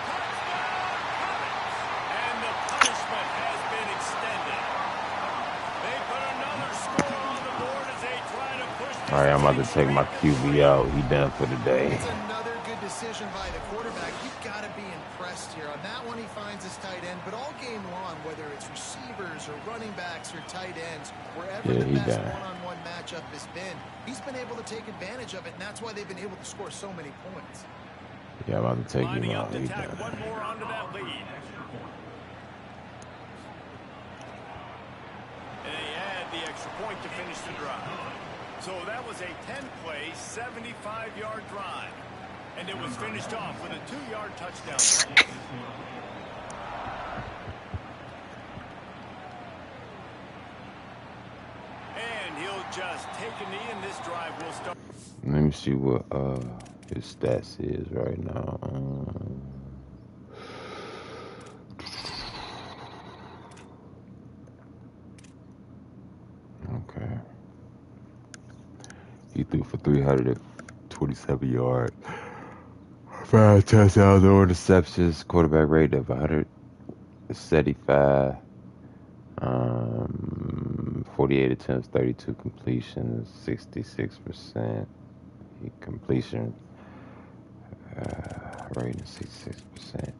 Touchdown, Comets! And the punishment has been extended. They put another score on the board as they try to push this. All right, I'm about to take my QB out. He done for the day. It's another good decision by the quarterback. You've got to be impressed here. On that one, he finds his tight end. But all game long, whether it's receivers or running backs or tight ends, wherever the best one-on-one matchup has been, he's been able to take advantage of it, and that's why they've been able to score so many points. Yeah, I'm about to take Lining him up out. to He tack done. one more onto that lead. And they add the extra point to finish the drive. So that was a 10-play, 75-yard drive. And it was finished off with a 2-yard touchdown. And he'll just take a knee, and this drive will start. Let me see what his stats is right now. Okay. He threw for 327 yards, 5 touchdowns, no interceptions, quarterback rate of 175, 48 attempts, 32 completions, 66%. Completion rating 66%.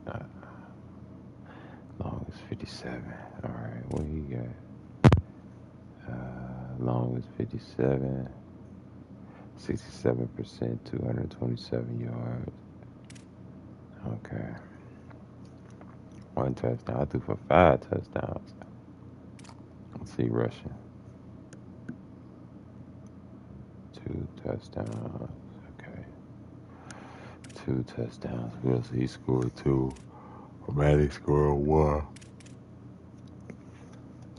Long is 57. All right, what he got? Long is 57. 67%, 227 yards. Okay. 1 touchdown. I threw for 5 touchdowns. Let's see, rushing. 2 touchdowns. Okay. 2 touchdowns. Wilson, he scored 2. O'Malley scored 1.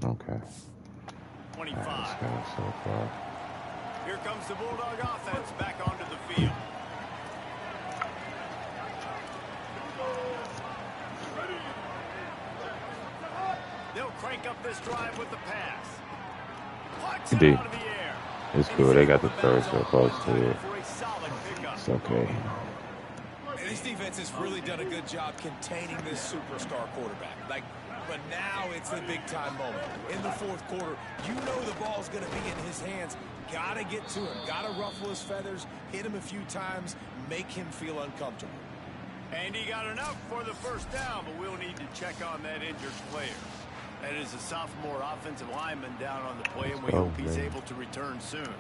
Okay. 25. Let's go so far. Here comes the Bulldog offense back onto the field. They'll crank up this drive with the pass. Puts it out of the air. It's cool. They got the third so close to it. It's okay. And this defense has really done a good job containing this superstar quarterback. But now it's the big-time moment. In the fourth quarter, you know the ball's going to be in his hands. Got to get to him. Got to ruffle his feathers, hit him a few times, make him feel uncomfortable. And he got enough for the first down, but we'll need to check on that injured player. That is a sophomore offensive lineman down on the play, and we hope he's able to return soon.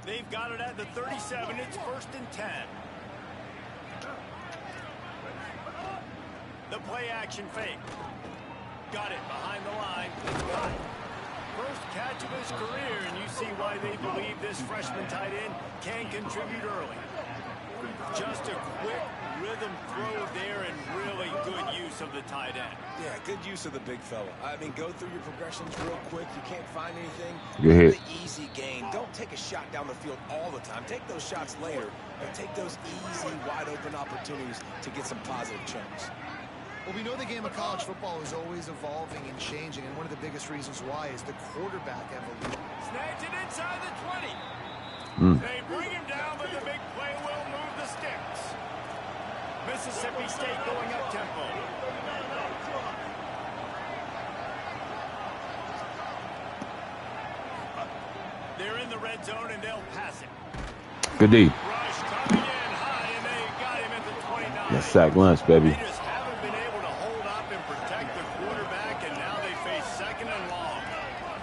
They've got it at the 37. It's 1st and 10. The play action fake. Got it behind the line. It's caught. First catch of his career, and you see why they believe this freshman tight end can contribute early. Just a quick rhythm throw there and really good use of the tight end. Yeah, good use of the big fella. I mean, go through your progressions real quick. You can't find anything. Good hit. The easy gain. Don't take a shot down the field all the time. Take those shots later, and take those easy, wide-open opportunities to get some positive chunks. Well, we know the game of college football is always evolving and changing, and one of the biggest reasons why is the quarterback evolution. Snagged it inside the 20. They bring him down, but the big play will move the sticks. Mississippi State going up tempo. They're in the red zone, and they'll pass it. Good D. Rush coming in high, and they got him at the 29. That's sack lunch, baby. They just haven't been able to hold up and protect the quarterback, and now they face 2nd and long.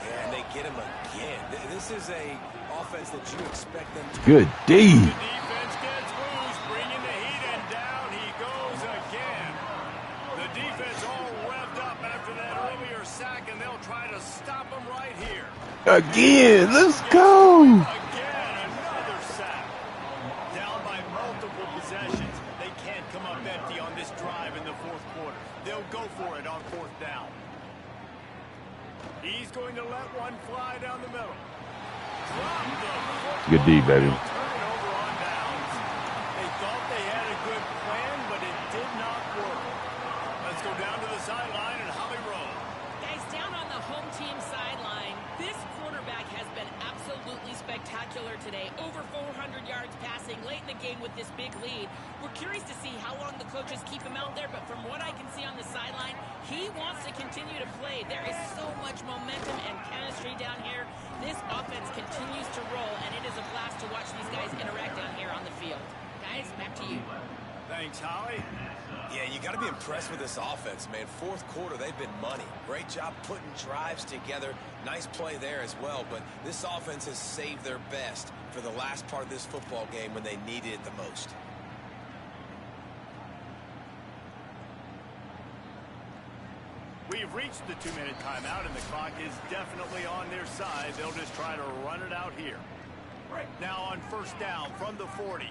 Yeah, and they get him again. This is a offense that you expect them to. Good D. The defense gets loose, bringing the heat, and down he goes again. The defense all revved up after that earlier sack, and they'll try to stop him right here. Again. Let's go. Again, another sack. Down by multiple possessions. They can't come up empty on this drive in the fourth quarter. They'll go for it on 4th down. He's going to let one fly down the middle. Good D, baby. Turn it over on downs. They thought they had a good plan, but it did not work. Let's go down to the sideline and Holly Rowe. Guys, down on the home team sideline, this quarterback has been absolutely spectacular today. Over 400 yards passing late in the game with this big lead. We're curious to see how long the coaches keep him out there, but from what I can see on the sideline, he wants to continue to play. There is so much momentum and chemistry down here. This offense continues to roll, and it is a blast to watch these guys interact down here on the field. Guys, back to you. Thanks, Holly. Yeah, you got to be impressed with this offense, man. Fourth quarter, they've been money. Great job putting drives together. Nice play there as well, but this offense has saved their best for the last part of this football game when they needed it the most. We've reached the 2-minute timeout, and the clock is definitely on their side. They'll just try to run it out here. Now on 1st down from the 40.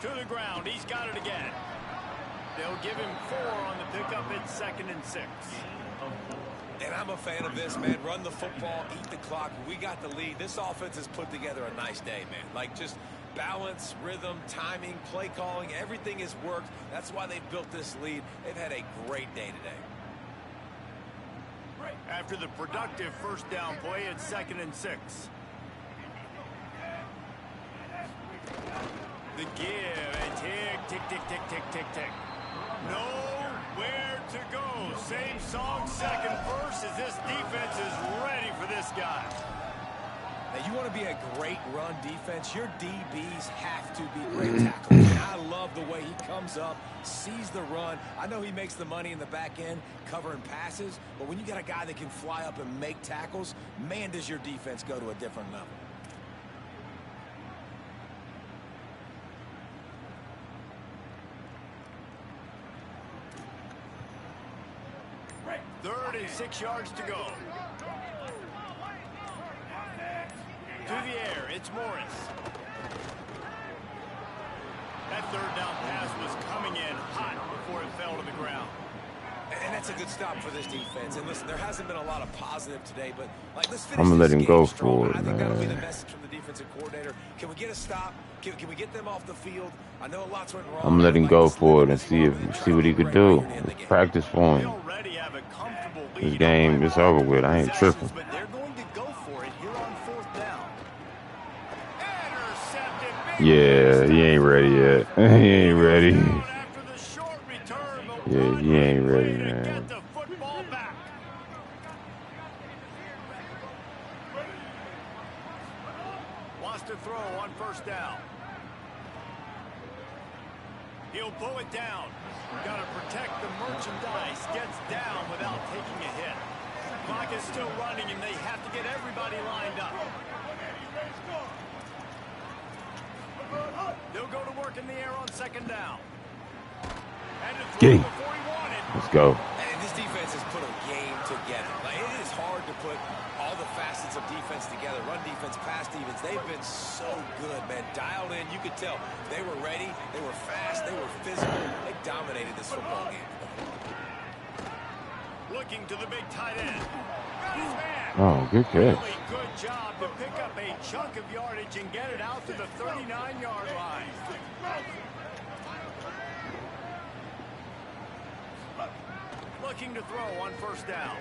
To the ground. He's got it again. They'll give him 4 on the pickup. It's 2nd and 6. And I'm a fan of this, man. Run the football, eat the clock. We got the lead. This offense has put together a nice day, man. Like, just balance, rhythm, timing, play calling, everything has worked. That's why they've built this lead. They've had a great day today. After the productive 1st down play, it's 2nd and 6. The give and tick, tick, tick, tick, tick, tick, tick. Nowhere to go. Same song, second verse, as this defense is ready for this guy. Now, you want to be a great run defense, your DBs have to be great tackles. And I love the way he comes up, sees the run. I know he makes the money in the back end covering passes, but when you got a guy that can fly up and make tackles, man, does your defense go to a different level. Right. 36 yards to go. To the air, it's Morris. That third down pass was coming in hot before it fell to the ground. And that's a good stop for this defense. And listen, there hasn't been a lot of positive today, but like, let's finish. I'm gonna let him go strong. for it, I think that'll be the man. message from the defensive coordinator. Can we get a stop? Can we get them off the field? I know a lot's went wrong. I'm gonna let him go for it and see what he could do. It's practice for They him. already have a comfortable lead. This game is over with. I ain't tripping. But they're going to go for it here on fourth down. Intercepted. Yeah, he ain't ready yet. He ain't ready. After the short return, but Yeah, he ain't ready, to man. get the football back. Wants to throw on first down. He'll pull it down. Got to protect the merchandise. Gets down without taking a hit. Clock is still running, and they have to get everybody lined up. They'll go to work in the air on second down. And to throw Get him. before he wanted. Let's go. And this defense has put a game together. Like, it is hard to put all the facets of defense together. Run defense, pass defense. They've been so good, man. Dialed in. You could tell they were ready. They were fast. They were physical. They dominated this football game. Looking to the big tight end. Got his man. Oh, good catch. Really good job to pick up a chunk of yardage and get it out to the 39-yard line. Looking to throw on first down.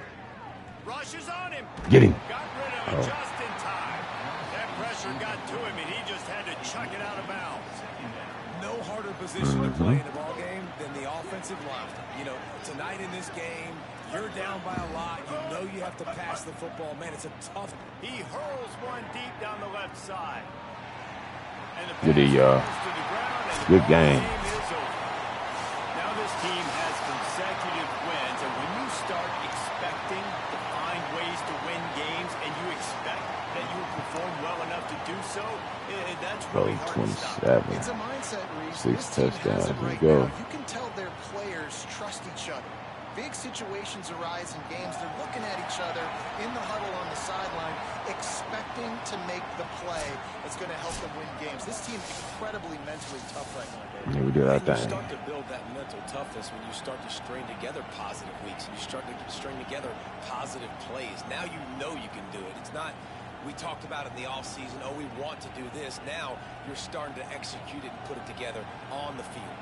Rushes on him. Get him. Got rid of it just in time. That pressure got to him, and he just had to chuck it out of bounds. No harder position to play in the ball game than the offensive line. You know, tonight in this game, you're down by a lot. You know you have to pass the football. Man, it's a tough. He hurls one deep down the left side. And the Good, pass falls to the ground, and the good ball game. is over. Now this team has consecutive wins, and when you start expecting to find ways to win games, and you expect that you will perform well enough to do so, that's really hard to stop. 27. It's a mindset, Reese. 6 This team has touchdowns. it right Let's go. now. You can tell their players trust each other. Big situations arise in games. They're looking at each other in the huddle on the sideline, expecting to make the play that's going to help them win games. This team incredibly mentally tough right now, David. Yeah, we did our And you thing. start to build that mental toughness when you start to string together positive weeks and you start to string together positive plays. Now you know you can do it. It's not, we talked about it in the offseason, oh, we want to do this. Now you're starting to execute it and put it together on the field.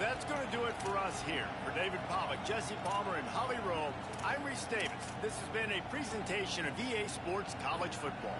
That's going to do it for us here. For David Pollock, Jesse Palmer, and Holly Rowe, I'm Reese Davis. This has been a presentation of EA Sports College Football.